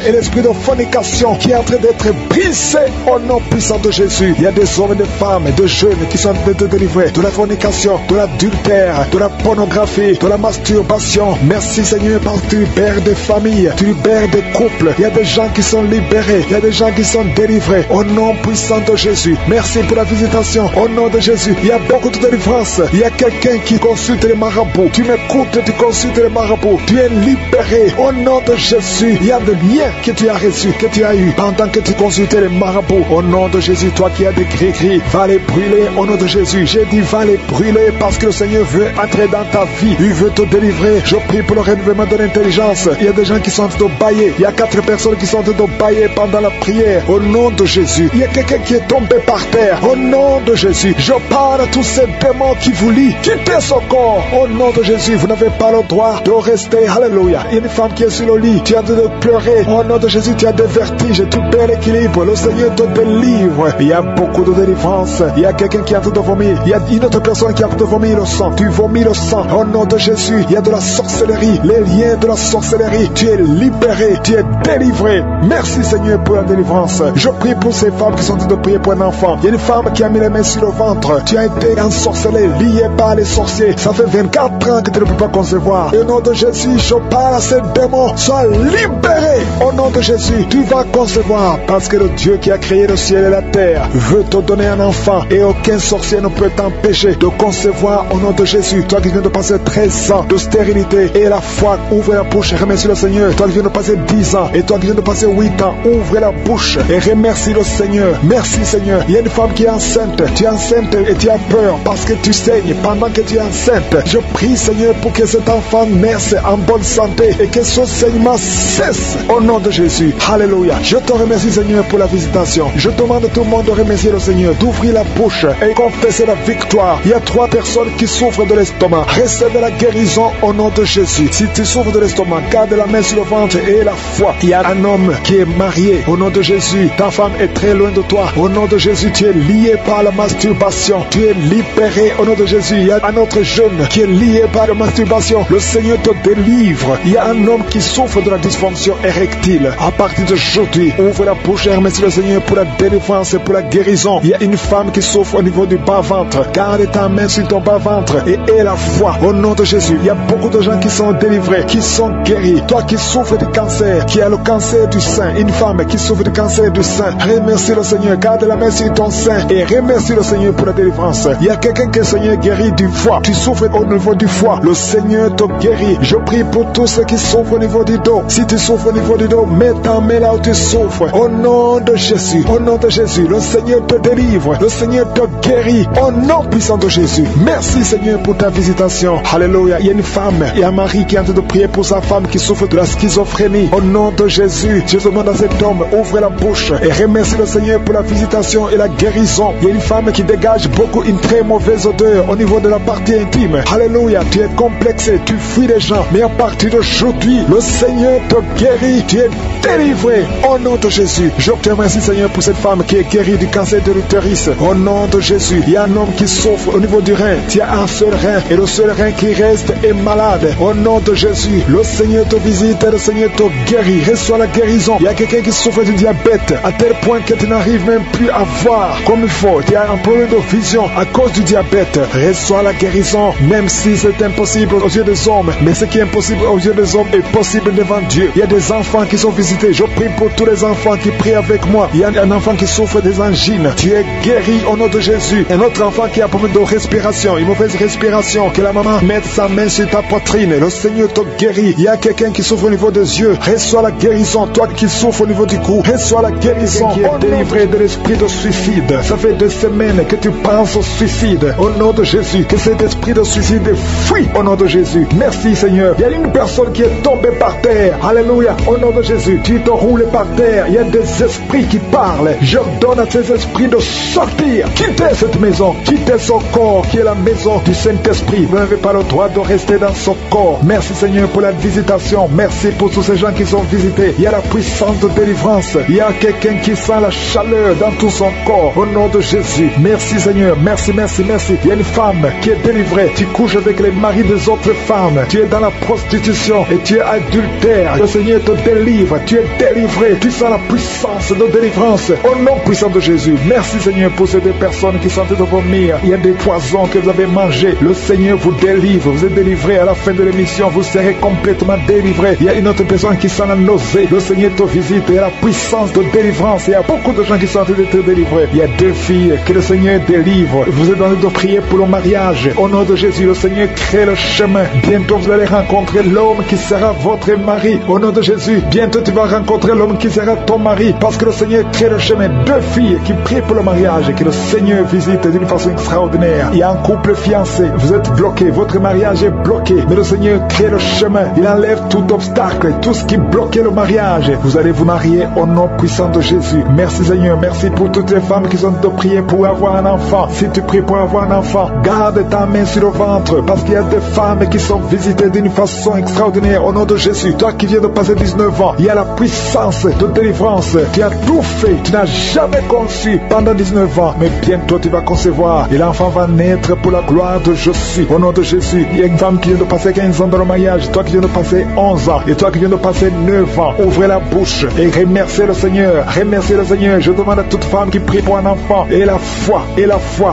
Et l'esprit de fornication qui est en train d'être brisé au nom puissant de Jésus. Il y a des hommes et des femmes, de jeunes qui sont en train de te délivrer de la fornication, de l'adultère, de la pornographie, de la masturbation. Merci Seigneur parce que tu libères des familles, tu libères des couples. Il y a des gens qui sont libérés, il y a des gens qui sont délivrés au nom puissant de Jésus. Merci pour la visitation au nom de Jésus. Il y a beaucoup de délivrance. Il y a quelqu'un qui consulte les marabouts. Tu m'écoutes, tu consultes les marabouts. Tu es libéré au nom de Jésus. Il y a des liens que tu as reçus, que tu as eu pendant que tu consultais les marabouts. Au nom de Jésus, toi qui as des gris-gris, va les brûler au nom de Jésus. J'ai dit va les brûler parce que le Seigneur veut entrer dans ta vie. Il veut te délivrer. Je prie pour le renouvellement de l'intelligence. Il y a des gens qui sont en train de bailler. Il y a 4 personnes qui sont en train de bailler pendant la prière. Au nom de Jésus. Il y a quelqu'un qui est tombé par terre. Au nom de Jésus. Je parle à tous ces démons qui vous lient. Quittez son corps. Au nom de Jésus. Vous n'avez pas le droit de rester. Alléluia. Il y a une femme qui est sur le lit. Tu es en train de pleurer. Au nom de Jésus, tu as des vertiges. Tu perds l'équilibre. Le Seigneur te délivre. Il y a beaucoup de délivrance. Il y a quelqu'un qui est en train de vomir. Il y a une autre personne qui est en train de vomir le sang. Tu vomis le sang. Au nom de Jésus. Il y a de la sorcellerie. Les liens de la sorcellerie. Tu es libéré. Tu es délivré. Merci Seigneur pour la délivrance. Je prie pour ces femmes qui sont en train de prier pour un enfant. Il y a une femme qui a mis les mains sur le ventre. Tu as été ensorcelé, lié par les sorciers. Ça fait 24 ans que tu ne peux pas concevoir. Et au nom de Jésus, je parle à ces démons. Sois libéré. Au nom de Jésus, tu vas concevoir. Parce que le Dieu qui a créé le ciel et la terre veut te donner un enfant. Et aucun sorcier ne peut t'empêcher de concevoir au nom de Jésus. Toi qui viens de passer 13 ans de stérilité et la foi, ouvre la bouche et remercie le Seigneur. Toi qui viens de passer 10 ans et toi qui viens de passer 8 ans, ouvre la bouche et remercie le Seigneur. Merci Seigneur. Il y a une femme qui est enceinte. Tu es enceinte et tu as peur parce que tu saignes pendant que tu es enceinte. Je prie Seigneur pour que cet enfant naisse en bonne santé et que ce saignement cesse au nom de Jésus. Alléluia. Je te remercie Seigneur pour la visitation. Je demande à tout le monde de remercier le Seigneur, d'ouvrir la bouche et confesser la victoire. Il y a 3 personnes qui souffrent de l'estomac. Recevez la guérison au nom de Jésus. Si tu souffres de l'estomac, garde la main sur le ventre et la foi. Il y a un homme qui est marié au nom de Jésus. Ta femme est très loin de toi. Au nom de Jésus, tu es lié par la masturbation. Tu es libéré au nom de Jésus. Il y a un autre jeune qui est lié par la masturbation. Le Seigneur te délivre. Il y a un homme qui souffre de la dysfonction érectile. À partir d'aujourd'hui, ouvre la bouche et remercie le Seigneur pour la délivrance et pour la guérison. Il y a une femme qui souffre au niveau du bas-ventre. Garde ta main sur ton bas-ventre et aie la foi au nom de Jésus. Il y a beaucoup de gens qui sont délivrés, qui sont guéris. Toi qui souffres de cancer, qui as le cancer du sein, une femme qui souffre de cancer du sein, remercie le Seigneur. Garde la main sur ton sein et remercie le Seigneur pour la délivrance. Il y a quelqu'un que le Seigneur guérit du foie. Tu souffres au niveau du foie. Le Seigneur te guérit. Je prie pour tous ceux qui souffrent au niveau du dos. Si tu souffres au niveau du dos, mets ta main là où tu souffres. Au nom de Jésus. Au nom de Jésus. Le Seigneur te délivre. Le Seigneur te guérit. Au nom puissant de Jésus. Merci Seigneur pour ta visitation. Alléluia. Il y a une femme et un mari qui est en train de prier pour sa femme qui souffre de la schizophrénie. Au nom de Jésus, je demande à cet homme, ouvre la bouche et remercie le Seigneur pour la visitation et la guérison. Il y a une femme qui dégage beaucoup une très mauvaise odeur au niveau de la partie intime. Alléluia. Tu es complexé, tu fuis les gens. Mais à partir d'aujourd'hui, le Seigneur te guérit. Tu es délivré. Au nom de Jésus. Je te remercie Seigneur pour cette femme qui est guérie du cancer de l'utérus. Au nom de Jésus. Il y a un homme qui souffre au niveau du rein. Tu as un seul rein et le seul rein qui reste est malade. Au nom de Jésus. Le Seigneur te visite et le Seigneur te guérit. Reçois la guérison. Il y a quelqu'un qui souffre du diabète à tel point que tu n'arrives même plus à voir comme il faut. Tu as un problème de vision à cause du diabète. Reçois la guérison, même si c'est impossible aux yeux des hommes. Mais ce qui est impossible aux yeux des hommes est possible devant Dieu. Il y a des enfants qui sont visités. Je prie pour tous les enfants qui prient avec moi. Il y a un enfant qui souffre des angines. Tu es guéri au nom de Jésus. Un autre enfant qui a un problème de respiration, une mauvaise respiration. Que la maman mette sa main sur ta poitrine. Le Seigneur te guérit. Il y a quelqu'un qui souffre au niveau des yeux. Reçois la guérison. Toi qui souffres au niveau du cou, reçois la guérison. Qui est délivré de l'esprit de suicide. Ça fait 2 semaines que tu penses au suicide. Au nom de Jésus, que cet esprit de suicide fuit au nom de Jésus. Merci Seigneur. Il y a une personne qui est tombée par terre. Alléluia. Au nom de Jésus, tu te roules par terre. Il y a des esprits qui parlent. J'ordonne à ces esprits de sortir. Quittez cette maison. Quittez son corps qui est la maison du Saint-Esprit. Vous n'avez pas le droit de rester dans son corps. Merci Seigneur pour la visitation. Merci pour tous ces gens qui sont visités. Il y a la puissance de délivrance. Il y a quelqu'un qui sent la chaleur dans tout son corps. Au nom de Jésus. Merci Seigneur. Merci, merci, merci. Il y a une femme qui est délivrée. Tu couches avec les maris des autres femmes. Tu es dans la prostitution et tu es adultère. Le Seigneur te délivre. Tu es délivré. Tu sens la puissance de délivrance. Au nom puissant de Jésus. Merci Seigneur pour ces 2 personnes qui sont en train de vomir. Il y a des poisons que vous avez mangés. Le Seigneur vous délivre. Vous êtes délivré. À la fin de l'émission, vous serez complètement délivré. Il y a une autre personne qui sent la nausée. Le Seigneur te visite. Il y a la puissance de délivrance. Il y a beaucoup de gens qui sont en train d'être délivrés. Il y a 2 filles que le Seigneur délivre. Vous êtes en train de prier pour le mariage. Au nom de Jésus, le Seigneur crée le chemin. Bientôt, vous allez rencontrer l'homme qui sera votre mari. Au nom de Jésus, bientôt tu vas rencontrer l'homme qui sera ton mari. Parce que le Seigneur crée le chemin. 2 filles qui prient pour le mariage. Que le Seigneur visite d'une façon extraordinaire. Il y a un couple fiancé. Vous êtes bloqué. Votre mariage est bloqué. Mais le Seigneur crée le chemin. Il enlève tout obstacle. Tout ce qui bloque bloquer le mariage. Vous allez vous marier au nom puissant de Jésus. Merci Seigneur, merci pour toutes les femmes qui ont de prier pour avoir un enfant. Si tu pries pour avoir un enfant, garde ta main sur le ventre, parce qu'il y a des femmes qui sont visitées d'une façon extraordinaire au nom de Jésus. Toi qui viens de passer 19 ans, il y a la puissance de délivrance. Tu as tout fait, tu n'as jamais conçu pendant 19 ans, mais bientôt tu vas concevoir et l'enfant va naître pour la gloire de Jésus. Au nom de Jésus, il y a une femme qui vient de passer 15 ans dans le mariage, toi qui viens de passer 11 ans et toi qui viens de passer 9 ans. Ouvrez la bouche et remerciez le Seigneur. Remerciez le Seigneur. Je demande à toute femme qui prie pour un enfant, et la foi,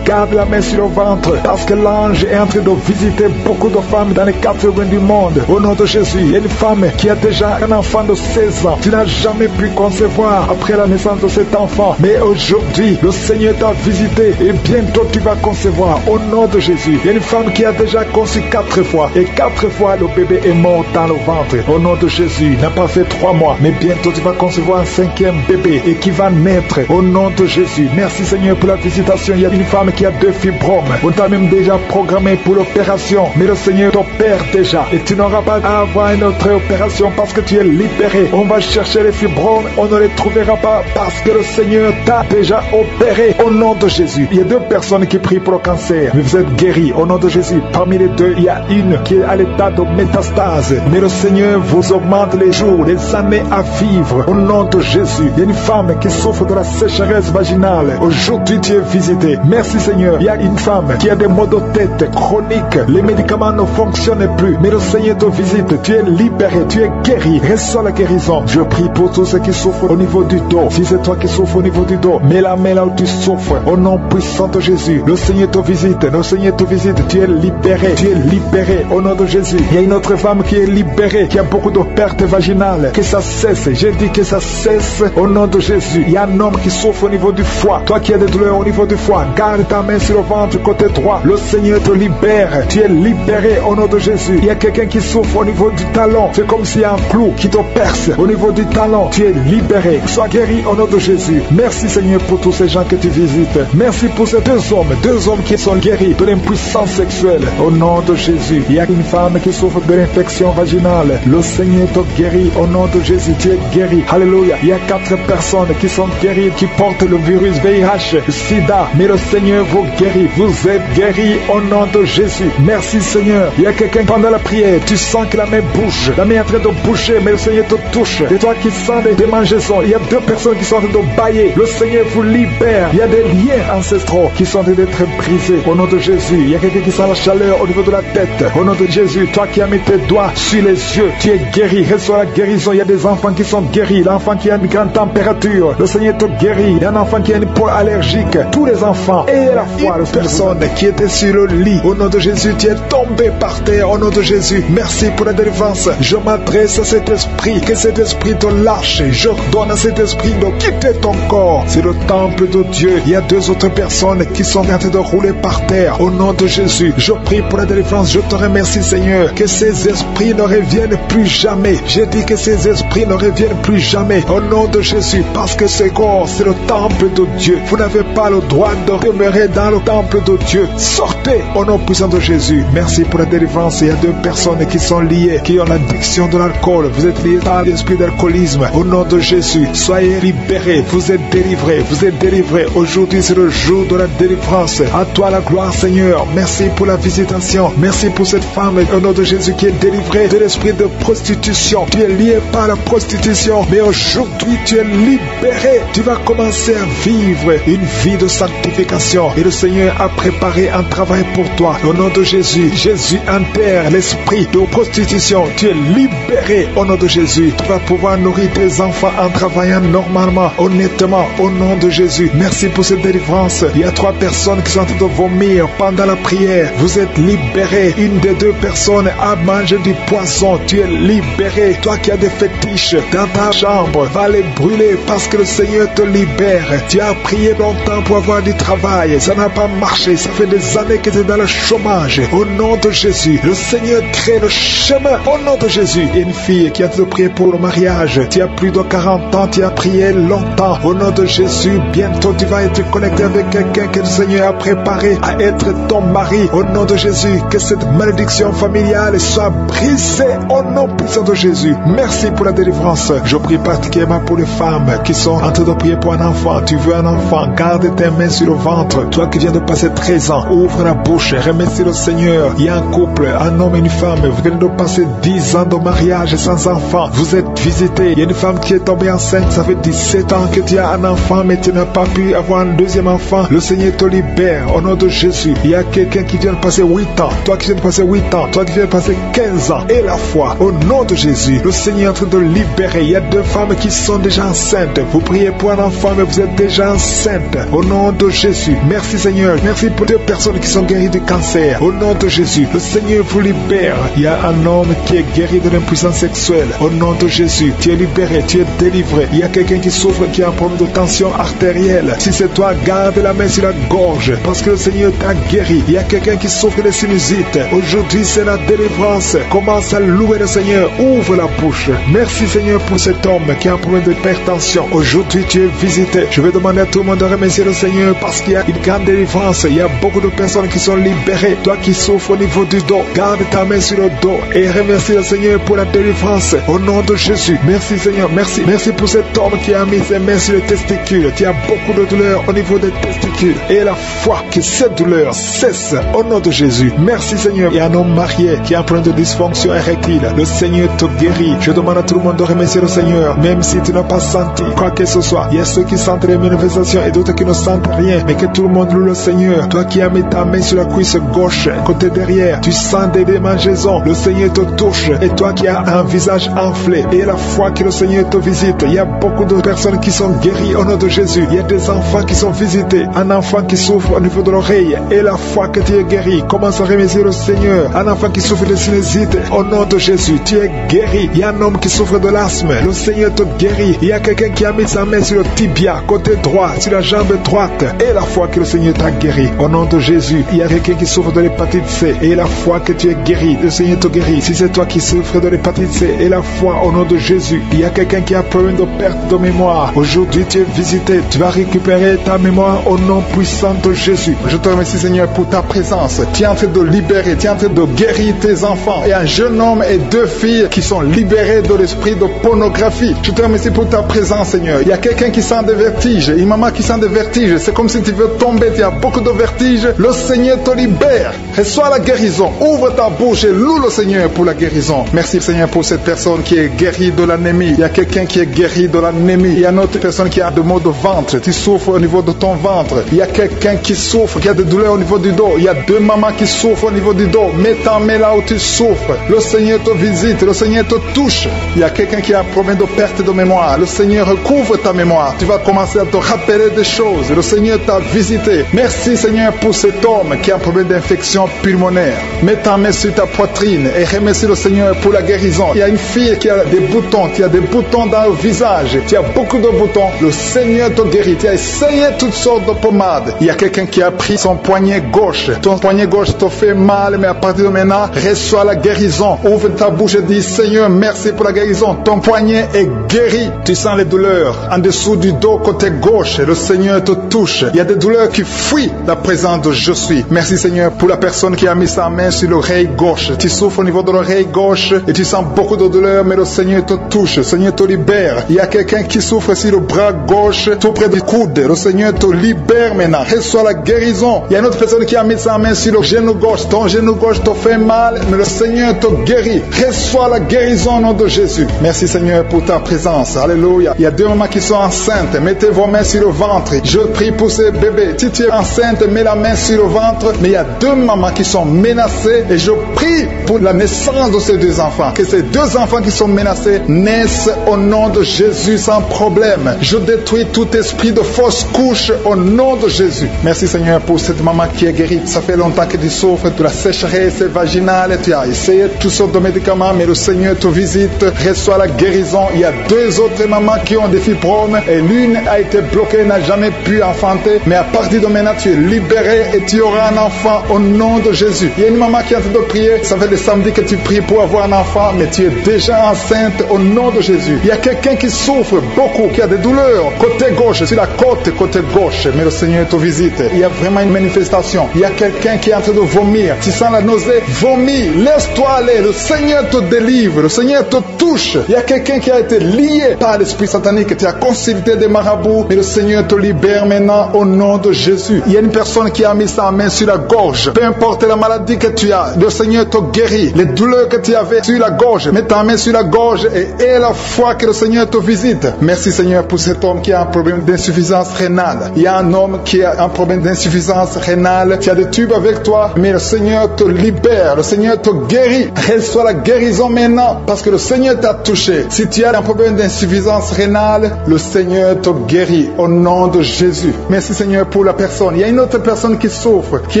garde la main sur le ventre, parce que l'ange est en train de visiter beaucoup de femmes dans les 4 coins du monde. Au nom de Jésus, il y a une femme qui a déjà un enfant de 16 ans. Tu n'as jamais pu concevoir après la naissance de cet enfant, mais aujourd'hui, le Seigneur t'a visité et bientôt tu vas concevoir. Au nom de Jésus, il y a une femme qui a déjà conçu 4 fois et 4 fois le bébé est mort dans le ventre. Au nom de Jésus, il n'a pas fait 3 mois, mais bientôt tu vas concevoir un 5e bébé et qui va naître. Au nom de Jésus, merci Seigneur pour la visitation. Il y a une femme qui a 2 fibromes. On t'a même déjà programmé pour l'opération, mais le Seigneur t'opère déjà et tu n'auras pas à avoir une autre opération parce que tu es libéré. On va chercher les fibromes, on ne les trouvera pas parce que le Seigneur t'a déjà opéré. Au nom de Jésus, il y a 2 personnes qui prient pour le cancer, mais vous êtes guéris. Au nom de Jésus, parmi les 2, il y a une qui est à l'état de métastase, mais le Seigneur vous augmente les jours, les années à vivre. Au nom de Jésus, il y a une femme qui souffre de la sécheresse vaginale. Aujourd'hui, tu es visité. Merci Seigneur. Il y a une femme qui a des maux de tête chroniques. Les médicaments ne fonctionnent plus, mais le Seigneur te visite. Tu es libéré, tu es guéri. Reçois la guérison. Je prie pour tous ceux qui souffrent au niveau du dos. Si c'est toi qui souffres au niveau du dos, mets la main là où tu souffres. Au nom puissant de Jésus, le Seigneur te visite. Le Seigneur te visite. Tu es libéré. Tu es libéré au nom de Jésus. Il y a une autre femme qui est libérée, qui a beaucoup de pertes vaginales. Que ça cesse. J'ai dit que ça cesse au nom de Jésus. Il y a un homme qui souffre au niveau du foie. Toi qui as des douleurs au niveau du foie, garde ta main sur le ventre côté droit. Le Seigneur te libère. Tu es libéré au nom de Jésus. Il y a quelqu'un qui souffre au niveau du talon. C'est comme s'il y a un clou qui te perce au niveau du talon. Tu es libéré. Sois guéri au nom de Jésus. Merci Seigneur pour tous ces gens que tu visites. Merci pour ces 2 hommes qui sont guéris de l'impuissance sexuelle. Au nom de Jésus. Il y a une femme qui souffre de l'infection vaginale. Le Seigneur te guérit au nom de Jésus. Tu es guéri. Alléluia. Il y a 4 personnes qui sont guéries, qui portent le virus VIH, SIDA. Mais le Seigneur vous guérit. Vous êtes guéris au nom de Jésus. Merci Seigneur. Il y a quelqu'un pendant la prière, tu sens que la main bouge. La main est en train de bouger, mais le Seigneur te touche. Et toi qui sens des démangeaisons, il y a 2 personnes qui sont en train de bailler. Le Seigneur vous libère. Il y a des liens ancestraux qui sont en train d'être brisés au nom de Jésus. Il y a quelqu'un qui sent la chaleur au niveau de la tête. Au nom de Jésus, toi qui as mis tes doigts sur les yeux, tu es guéri. Reçois la guérison. Il y a des enfants qui sont guéris. L'enfant qui a une grande température, le Seigneur te guérit. Il y a un enfant qui a une peau allergique. Tous les enfants et à la fois les personnes qui étaient sur le lit, au nom de Jésus, tu es tombé par terre. Au nom de Jésus, merci pour la délivrance. Je m'adresse à cet esprit, que cet esprit te lâche. Je donne à cet esprit de quitter ton corps. C'est le temple de Dieu. Il y a 2 autres personnes qui sont en train de rouler par terre. Au nom de Jésus, je prie pour la délivrance. Je te remercie Seigneur, que ces esprits ne reviennent plus jamais. J'ai dit que ces esprits ne reviennent plus jamais. Au nom de Jésus, parce que ce corps, c'est le temple de Dieu. Vous n'avez pas le droit de demeurer dans le temple de Dieu. Sortez au nom puissant de Jésus. Merci pour la délivrance. Il y a 2 personnes qui sont liées, qui ont l'addiction de l'alcool. Vous êtes liés par l'esprit d'alcoolisme. Au nom de Jésus, soyez libérés. Vous êtes délivrés. Vous êtes délivrés. Aujourd'hui, c'est le jour de la délivrance. À toi la gloire, Seigneur. Merci pour la visitation. Merci pour cette femme, au nom de Jésus, qui est délivrée de l'esprit de prostitution. Tu es lié par la prostitution, mais aujourd'hui, tu es libéré. Tu vas commencer à vivre une vie de sanctification. Et le Seigneur a préparé un travail pour toi. Au nom de Jésus, Jésus enterre l'esprit de prostitution. Tu es libéré au nom de Jésus. Tu vas pouvoir nourrir tes enfants en travaillant normalement, honnêtement, au nom de Jésus. Merci pour cette délivrance. Il y a 3 personnes qui sont en train de vomir pendant la prière. Vous êtes libérés. Une des 2 personnes a mangé du poisson. Tu es libéré. Toi qui as des fétiches dans ta chambre, va les brûler parce que le Seigneur te libère. Tu as prié longtemps pour avoir du travail. Ça n'a pas marché. Ça fait des années que tu es dans le chômage. Au nom de Jésus, le Seigneur crée le chemin. Au nom de Jésus, une fille qui a te prié pour le mariage. Tu as plus de 40 ans. Tu as prié longtemps. Au nom de Jésus, bientôt tu vas tu es connecté avec quelqu'un que le Seigneur a préparé à être ton mari. Au nom de Jésus, que cette malédiction familiale soit brisée au nom puissant de Jésus. Merci pour la délivrance. Je prie particulièrement pour les femmes qui sont en train de prier pour un enfant. Tu veux un enfant, garde tes mains sur le ventre. Toi qui viens de passer 13 ans, ouvre la bouche, remercie le Seigneur. Il y a un couple, un homme et une femme, vous venez de passer 10 ans de mariage sans enfant. Vous êtes visités. Il y a une femme qui est tombée enceinte, ça fait 17 ans que tu as un enfant, mais tu n'as pas pu avoir un deuxième enfant. Le Seigneur te libère au nom de Jésus. Il y a quelqu'un qui vient de passer 8 ans, toi qui viens de passer 8 ans, toi qui viens de passer 15 ans, et la foi, au nom de Jésus. Le Seigneur est en train de libérer. Il y a 2 femmes qui sont déjà enceintes. Vous priez pour un enfant, mais vous êtes déjà enceinte. Au nom de Jésus. Merci Seigneur. Merci pour 2 personnes qui sont guéries du cancer. Au nom de Jésus. Le Seigneur vous libère. Il y a un homme qui est guéri de l'impuissance sexuelle. Au nom de Jésus. Tu es libéré, tu es délivré. Il y a quelqu'un qui souffre, qui a un problème de tension artérielle. Si c'est toi, garde la main sur la gorge, parce que le Seigneur t'a guéri. Il y a quelqu'un qui souffre de sinusite. Aujourd'hui, c'est la délivrance. Commence à louer le Seigneur. Ouvre la bouche. Merci Seigneur pour cet homme qui a un problème d'hypertension. Aujourd'hui, tu es visité. Je vais demander à tout le monde de remercier le Seigneur parce qu'il y a une grande délivrance. Il y a beaucoup de personnes qui sont libérées. Toi qui souffres au niveau du dos, garde ta main sur le dos et remercie le Seigneur pour la délivrance. Au nom de Jésus. Merci Seigneur. Merci. Merci pour cet homme qui a mis ses mains sur les testicules. Tu as beaucoup de douleur au niveau des testicules. Et la foi que cette douleur cesse au nom de Jésus. Merci Seigneur. Il y a un homme marié qui a un problème de dysfonction érectile. Le Seigneur te guérit. Je demande à tout le monde de remercier le Seigneur, même si tu n'as pas senti quoi que ce soit. Il y a ceux qui sentent les manifestations et d'autres qui ne sentent rien, mais que tout le monde loue le Seigneur. Toi qui as mis ta main sur la cuisse gauche, côté derrière, tu sens des démangeaisons. Le Seigneur te touche. Et toi qui as un visage enflé, et la foi que le Seigneur te visite. Il y a beaucoup de personnes qui sont guéries au nom de Jésus. Il y a des enfants qui sont visités. Un enfant qui souffre au niveau de l'oreille, et la foi que tu es guéri. Commence à remercier le Seigneur. Un enfant qui souffre de sinusite, au nom de Jésus, tu es guéri. Il y a un homme qui souffre de l'asthme. Le Seigneur te guérit. Il y a quelqu'un qui a mis sa main sur le tibia, côté droit, sur la jambe droite, et la foi que le Seigneur t'a guéri. Au nom de Jésus, il y a quelqu'un qui souffre de l'hépatite C, et la foi que tu es guéri. Le Seigneur te guérit. Si c'est toi qui souffres de l'hépatite C, et la foi au nom de Jésus. Il y a quelqu'un qui a problème de perte de mémoire. Aujourd'hui, tu es visité. Tu vas récupérer ta mémoire au nom puissant de Jésus. Je te remercie Seigneur pour ta présence. Tu es en train de libérer, tu es en train de guérir tes enfants. Et un jeune homme et 2 filles qui sont libérés de l'esprit de pornographie. Je te remercie pour ta présence Seigneur. Il y a quelqu'un qui sent des vertiges, une maman qui sent des vertiges. C'est comme si tu veux tomber, tu as beaucoup de vertiges. Le Seigneur te libère. Reçois la guérison. Ouvre ta bouche et loue le Seigneur pour la guérison. Merci Seigneur pour cette personne qui est guérie de l'anémie. Il y a quelqu'un qui est guéri de l'anémie. Il y a une autre personne qui a des maux de ventre. Tu souffres au niveau de ton ventre. Il y a quelqu'un qui souffre, qui a des douleurs au niveau du dos. Il y a 2 mamans qui souffrent au niveau du dos. Mets ta main là où tu souffres. Le Seigneur te visite. Le Seigneur te touche. Il y a quelqu'un qui a un problème de perte de mémoire. Le Seigneur recouvre ta mémoire. Tu vas commencer à te rappeler des choses. Le Seigneur t'a visité. Merci Seigneur pour cet homme qui a un problème d'infection pulmonaire. Mets ta main sur ta poitrine et remercie le Seigneur pour la guérison. Il y a une fille qui a des boutons. Tu as des boutons dans le visage. Tu as beaucoup de boutons. Le Seigneur te guérit. Tu as essayé toutes sortes de pommades. Il y a quelqu'un qui a pris son poignet gauche. Ton poignet gauche te fait mal, mais à partir de maintenant, reçois la guérison. Ouvre ta bouche et dis Seigneur, merci pour la guérison. Ton poignet est guéri. Tu sens les douleurs en dessous du dos côté gauche. Le Seigneur te touche. Il y a des douleurs qui fuient la présence de je suis. Merci Seigneur pour la personne qui a mis sa main sur l'oreille gauche. Tu souffres au niveau de l'oreille gauche et tu sens beaucoup de douleurs, mais le Seigneur te touche. Le Seigneur te libère. Il y a quelqu'un qui souffre sur le bras gauche, tout près du coude. Le Seigneur te libère maintenant. Reçois la guérison. Il y a une autre personne qui a mis sa main sur le genou gauche. Ton genou gauche te fait mal, mais le Seigneur te guérit. Reçois la guérison au nom de Jésus. Merci Seigneur pour ta présence. Alléluia. Il y a 2 mamans qui sont enceintes. Mettez vos mains sur le ventre. Je prie pour ces bébés. Si tu es enceinte, mets la main sur le ventre. Mais il y a 2 mamans qui sont menacées et je prie pour la naissance de ces 2 enfants. Que ces 2 enfants qui sont menacés naissent au nom de Jésus sans problème. Je détruis tout esprit de fausse couche au nom de Jésus. Merci Seigneur pour cette maman qui est guérie. Ça fait longtemps que tu souffres de la sécheresse vaginale. Tu as essayé toutes sortes de médicaments, mais le Seigneur te visite. Reçois la guérison. Il y a 2 autres mamans qui ont des fibromes et l'une a été bloquée, n'a jamais pu enfanter. Mais à partir de maintenant, tu es libéré et tu auras un enfant au nom de Jésus. Il y a une maman qui est en train de prier. ça fait des samedis que tu pries pour avoir un enfant, mais tu es déjà enceinte au nom de Jésus. Il y a quelqu'un qui souffre beaucoup, qui a des douleurs, côté gauche, sur la côté gauche, mais le Seigneur te visite. Il y a vraiment une manifestation. Il y a quelqu'un qui est en train de vomir. Tu sens la nausée, vomis, laisse-toi aller. Le Seigneur te délivre, le Seigneur te touche. Il y a quelqu'un qui a été lié par l'esprit satanique, tu as consulté des marabouts, mais le Seigneur te libère maintenant au nom de Jésus. Il y a une personne qui a mis sa main sur la gorge. Peu importe la maladie que tu as, le Seigneur te guérit. Les douleurs que tu avais sur la gorge, mets ta main sur la gorge et aie la foi que le Seigneur te visite. Merci Seigneur pour cet homme qui a un problème d'insuffisance rénale. Il y a un homme qui a un problème d'insuffisance rénale. Tu as des tubes avec toi, mais le Seigneur te libère, le Seigneur te guérit. Reçois la guérison maintenant parce que le Seigneur t'a touché. Si tu as un problème d'insuffisance rénale, le Seigneur te guérit au nom de Jésus. Merci Seigneur pour la personne. Il y a une autre personne qui souffre, qui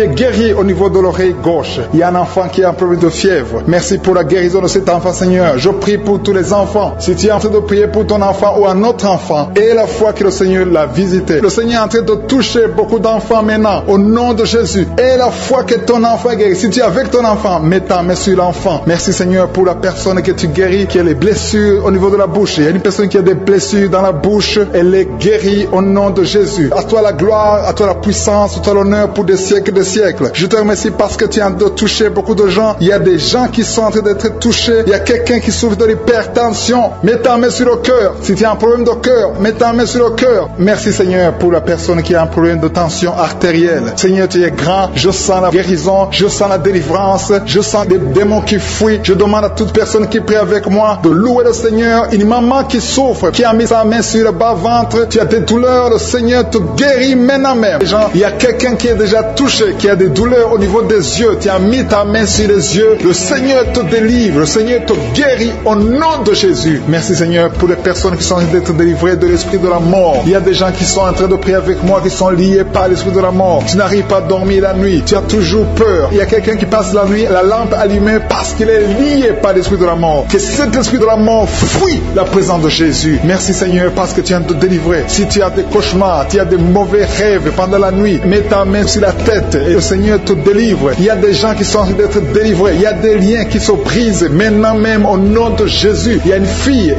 est guérie au niveau de l'oreille gauche. Il y a un enfant qui a un problème de fièvre. Merci pour la guérison de cet enfant Seigneur. Je prie pour tous les enfants. Si tu es en train de prier pour ton enfant ou un autre enfant, et la foi que le Seigneur l'a visité. Le Seigneur est en train de toucher beaucoup d'enfants maintenant au nom de Jésus. Et la foi que ton enfant est guéri. Si tu es avec ton enfant, mets ta main sur l'enfant. Merci Seigneur pour la personne que tu guéris, qui a les blessures au niveau de la bouche. Il y a une personne qui a des blessures dans la bouche. Elle est guérie au nom de Jésus. À toi la gloire, à toi la puissance, à toi l'honneur pour des siècles et des siècles. Je te remercie parce que tu es en train de toucher beaucoup de gens. Il y a des gens qui sont en train d'être touchés. Il y a quelqu'un qui souffre de l'hypertension. Mets ta main sur le cœur. Si tu as un problème de cœur, mets ta main sur le cœur. Merci Seigneur pour la personne qui a un problème de tension artérielle. Seigneur, tu es grand. Je sens la guérison. Je sens la délivrance. Je sens des démons qui fuient. Je demande à toute personne qui prie avec moi de louer le Seigneur. Une maman qui souffre, qui a mis sa main sur le bas-ventre. Tu as des douleurs. Le Seigneur te guérit maintenant même. Il y a quelqu'un qui est déjà touché, qui a des douleurs au niveau des yeux. Tu as mis ta main sur les yeux. Le Seigneur te délivre. Le Seigneur te guérit au nom de Jésus. Merci Seigneur pour les personnes qui sont en train d'être délivrées de l'esprit de la mort. Il y a des gens qui sont en train de prier avec moi, qui sont liés par l'esprit de la mort. Tu n'arrives pas à dormir la nuit. Tu as toujours peur. Il y a quelqu'un qui passe la nuit, la lampe allumée parce qu'il est lié par l'esprit de la mort. Que cet esprit de la mort fuit la présence de Jésus. Merci Seigneur parce que tu viens de te délivrer. Si tu as des cauchemars, tu as des mauvais rêves pendant la nuit, mets ta main sur la tête et le Seigneur te délivre. Il y a des gens qui sont en train d'être délivrés. Il y a des liens qui se brisent maintenant même au nom de Jésus. Il y a une fille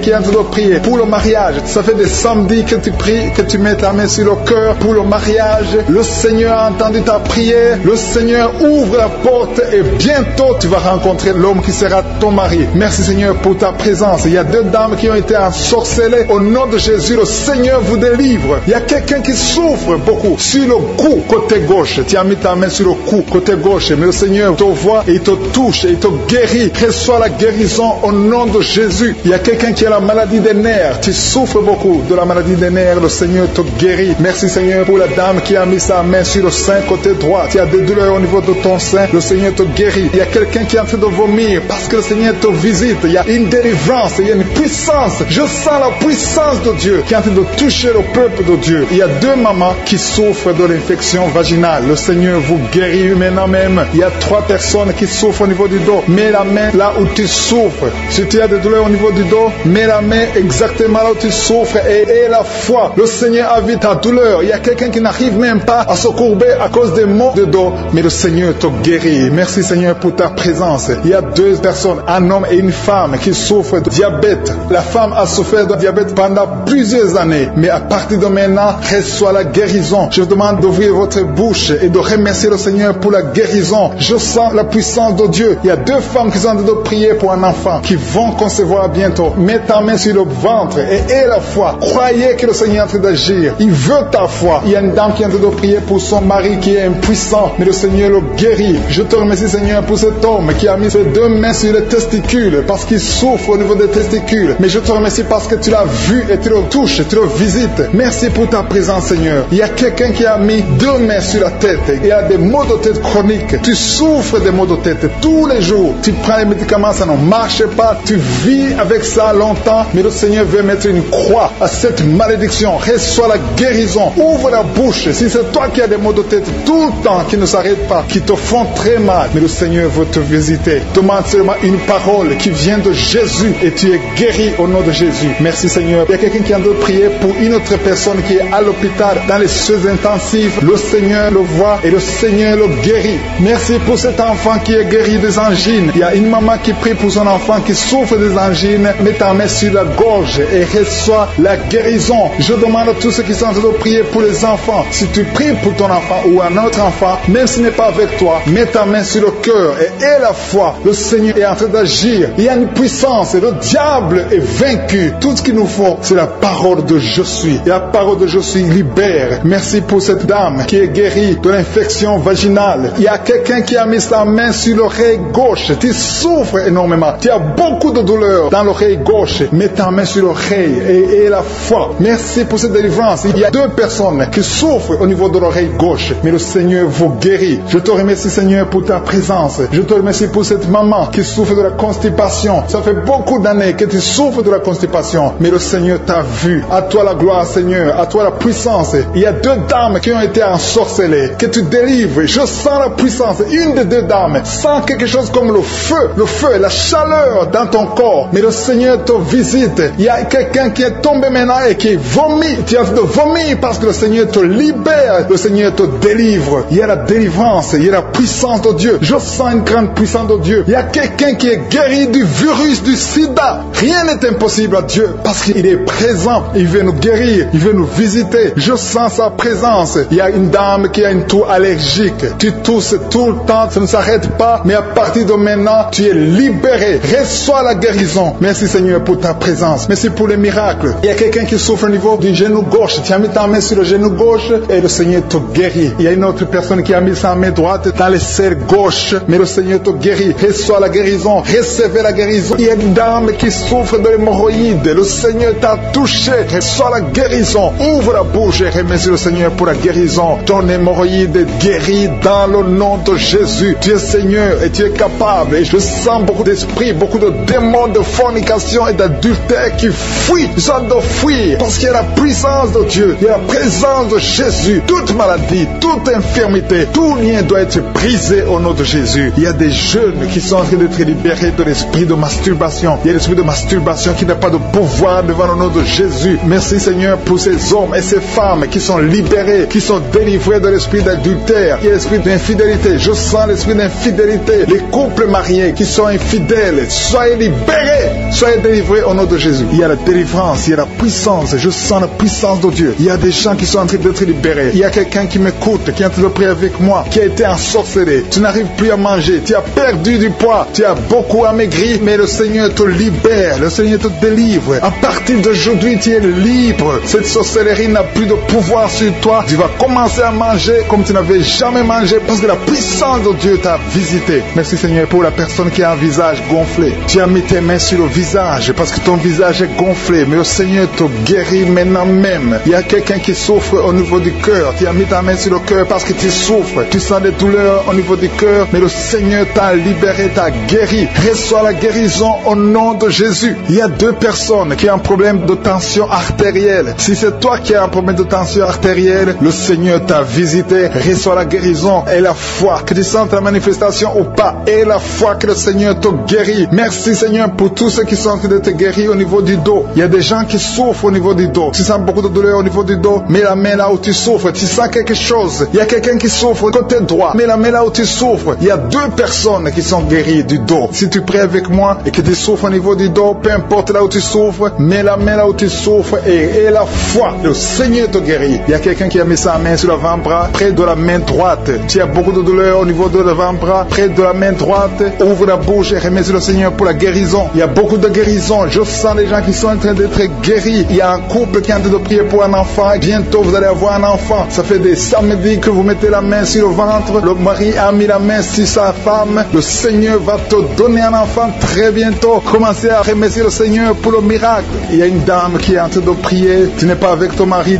qui est en train de prier pour le mariage. Ça fait des samedis que tu pries, que tu mets ta main sur le cœur pour le mariage. Le Seigneur a entendu ta prière. Le Seigneur ouvre la porte et bientôt tu vas rencontrer l'homme qui sera ton mari. Merci Seigneur pour ta présence. Il y a deux dames qui ont été ensorcelées. Au nom de Jésus, le Seigneur vous délivre. Il y a quelqu'un qui souffre beaucoup sur le cou, côté gauche. Tu as mis ta main sur le cou, côté gauche. Mais le Seigneur te voit et il te touche et il te guérit. Reçois la guérison au nom de Jésus. Il y a quelqu'un qui a la maladie des nerfs. Tu souffres beaucoup de la maladie des nerfs. Le Seigneur te guérit. Merci Seigneur pour la dame qui a mis sa main sur le sein côté droit. Tu as des douleurs au niveau de ton sein. Le Seigneur te guérit. Il y a quelqu'un qui est en train de vomir parce que le Seigneur te visite. Il y a une délivrance. Il y a une puissance. Je sens la puissance de Dieu qui est en train de toucher le peuple de Dieu. Il y a deux mamans qui souffrent de l'infection vaginale. Le Seigneur vous guérit maintenant même. Il y a 3 personnes qui souffrent au niveau du dos. Mets la main là où tu souffres. Si tu as des douleurs au niveau du dos, mets la main exactement là où tu souffres et aie la foi. Le Seigneur a vu ta douleur. Il y a quelqu'un qui n'arrive même pas à se courber à cause des maux de dos, mais le Seigneur te guérit. Merci Seigneur pour ta présence. Il y a 2 personnes, un homme et une femme qui souffrent de diabète. La femme a souffert de diabète pendant plusieurs années, mais à partir de maintenant, reçoit la guérison. Je vous demande d'ouvrir votre bouche et de remercier le Seigneur pour la guérison. Je sens la puissance de Dieu. Il y a 2 femmes qui sont en train de prier pour un enfant qui vont concevoir bientôt. Mets ta main sur le ventre et aie la foi. Croyez que le Seigneur est en train d'agir. Il veut ta foi. Il y a une dame qui est en train de prier pour son mari qui est impuissant, mais le Seigneur le guérit. Je te remercie Seigneur pour cet homme qui a mis ses 2 mains sur les testicules parce qu'il souffre au niveau des testicules. Mais je te remercie parce que tu l'as vu et tu le touches, tu le visites. Merci pour ta présence Seigneur. Il y a quelqu'un qui a mis 2 mains sur la tête. Il y a des maux de tête chroniques. Tu souffres des maux de tête tous les jours. Tu prends les médicaments, ça ne marche pas. Tu vis avec ça longtemps, mais le Seigneur veut mettre une croix à cette malédiction. Reçois la guérison. Ouvre la bouche. Si c'est toi qui as des maux de tête tout le temps, qui ne s'arrêtent pas, qui te font très mal, mais le Seigneur veut te visiter. Demande seulement une parole qui vient de Jésus et tu es guéri au nom de Jésus. Merci Seigneur. Il y a quelqu'un qui est en train de prier pour une autre personne qui est à l'hôpital dans les soins intensifs. Le Seigneur le voit et le Seigneur le guérit. Merci pour cet enfant enfant qui est guéri des angines. Il y a une maman qui prie pour son enfant qui souffre des angines. Mets ta main sur la gorge et reçois la guérison. Je demande à tous ceux qui sont en train de prier pour les enfants. Si tu pries pour ton enfant ou un autre enfant, même s'il n'est pas avec toi, mets ta main sur le cœur et aie la foi. Le Seigneur est en train d'agir. Il y a une puissance et le diable est vaincu. Tout ce qu'il nous faut, c'est la parole de je suis. Et la parole de je suis libère. Merci pour cette dame qui est guérie de l'infection vaginale. Il y a quelqu'un qui a mis sa main sur l'oreille gauche. Tu souffres énormément. Tu as beaucoup de douleur dans l'oreille gauche. Mets ta main sur l'oreille et aie la foi. Merci pour cette délivrance. Il y a 2 personnes qui souffrent au niveau de l'oreille gauche. Mais le Seigneur vous guérit. Je te remercie, Seigneur, pour ta présence. Je te remercie pour cette maman qui souffre de la constipation. Ça fait beaucoup d'années que tu souffres de la constipation. Mais le Seigneur t'a vu. À toi la gloire, Seigneur. À toi la puissance. Il y a 2 dames qui ont été ensorcelées. Que tu délivres. Je sens la puissance. Une des 2 dames sent quelque chose comme le feu, la chaleur dans ton corps. Mais le Seigneur te visite. Il y a quelqu'un qui est tombé maintenant et qui vomit. Tu as envie de vomir parce que le Seigneur te libère. Le Seigneur te délivre. Il y a la délivrance. Il y a la puissance de Dieu. Je sens une grande puissance de Dieu. Il y a quelqu'un qui est guéri du virus du sida. Rien n'est impossible à Dieu parce qu'il est présent. Il veut nous guérir. Il veut nous visiter. Je sens sa présence. Il y a une dame qui a une toux allergique. Tu tousses tout le temps. Ça ne s'arrête pas. Mais à partir de maintenant, tu es libéré. Reçois la guérison. Merci Seigneur pour ta présence. Merci pour les miracles. Il y a quelqu'un qui souffre au niveau du genou gauche. Tu as mis ta main sur le genou gauche et le Seigneur te guérit. Il y a une autre personne qui a mis sa main droite dans les serres gauche. Mais le Seigneur te guérit. Reçois la guérison. Recevez la guérison. Il y a une dame qui souffre de l'hémorroïde. Le Seigneur t'a touché. Reçois la guérison. Ouvre la bouche et remercie le Seigneur pour la guérison. Ton hémorroïde est guérie dans le nom de Jésus. Tu es Seigneur et tu es capable. Et je sens beaucoup d'esprits, beaucoup de démons de fornication et d'adultère qui fuient. Ils sont de fuir parce qu'il y a la puissance de Dieu. Il y a la présence de Jésus. Toute maladie, toute infirmité, tout lien doit être brisé au nom de Jésus. Il y a des jeunes qui sont en train d'être libérés de l'esprit de masturbation. Il y a l'esprit de masturbation qui n'a pas de pouvoir devant le nom de Jésus. Merci Seigneur pour ces hommes et ces femmes qui sont libérés, qui sont délivrés de l'esprit d'adultère. Il y a l'esprit d'infidélité. Je sens l'esprit d'infidélité. Les couples mariés qui sont infidèles, soyez libérés, soyez délivrés au nom de Jésus. Il y a la délivrance, il y a la puissance. Je sens la puissance de Dieu. Il y a des gens qui sont en train d'être libérés. Il y a quelqu'un qui m'écoute, qui est en train de prier avec moi, qui a été ensorcelé. Tu n'arrives plus à manger. Tu as perdu du poids. Tu as beaucoup amaigri, mais le Seigneur te libère. Le Seigneur te délivre. À partir d'aujourd'hui, tu es libre. Cette sorcellerie n'a plus de pouvoir sur toi. Tu vas commencer à manger comme tu n'avais jamais mangé parce que la puissance de Dieu t'a visité. Merci Seigneur pour la personne qui a un visage gonflé. Tu as mis tes mains sur le visage parce que ton visage est gonflé. Mais le Seigneur te guérit maintenant même. Il y a quelqu'un qui souffre au niveau du cœur. Tu as mis ta main sur le cœur parce que tu souffres. Tu sens des douleurs au niveau du cœur. Mais le Seigneur t'a libéré, t'a guéri. Reçois la guérison au nom de Jésus. Il y a 2 personnes qui ont un problème de tension artérielle. Si c'est toi qui as un problème de tension artérielle, le Seigneur t'a visité. Reçois la guérison et la foi. Que tu sentes la manifestation ou pas. Et la foi que le Seigneur te guérit. Merci Seigneur pour tous ceux qui sont en train de te guérir au niveau du dos. Il y a des gens qui souffrent au niveau du dos. Tu sens beaucoup de douleur au niveau du dos. Mets la main là où tu souffres. Tu sens quelque chose. Il y a quelqu'un qui souffre côté droit. Mets la main là où tu souffres. Il y a 2 personnes qui sont guéries du dos. Si tu pries avec moi et que tu souffres au niveau du dos, peu importe là où tu souffres, mets la main là où tu souffres et la foi. Le Seigneur te guérit. Il y a quelqu'un qui a mis sa main sur l'avant-bras, près de la main droite. Tu as beaucoup de douleur au niveau de l'avant-bras, près de la main droite. Ouvre la bouche et remercie le Seigneur pour la guérison. Il y a beaucoup de guérison. Je sens les gens qui sont en train d'être guéris. Il y a un couple qui est en train de prier pour un enfant. Bientôt, vous allez avoir un enfant. Ça fait des samedis que vous mettez la main sur le ventre. Le mari a mis la main sur sa femme. Le Seigneur va te donner un enfant très bientôt. Commencez à remercier le Seigneur pour le miracle. Il y a une dame qui est en train de prier. Tu n'es pas avec ton mari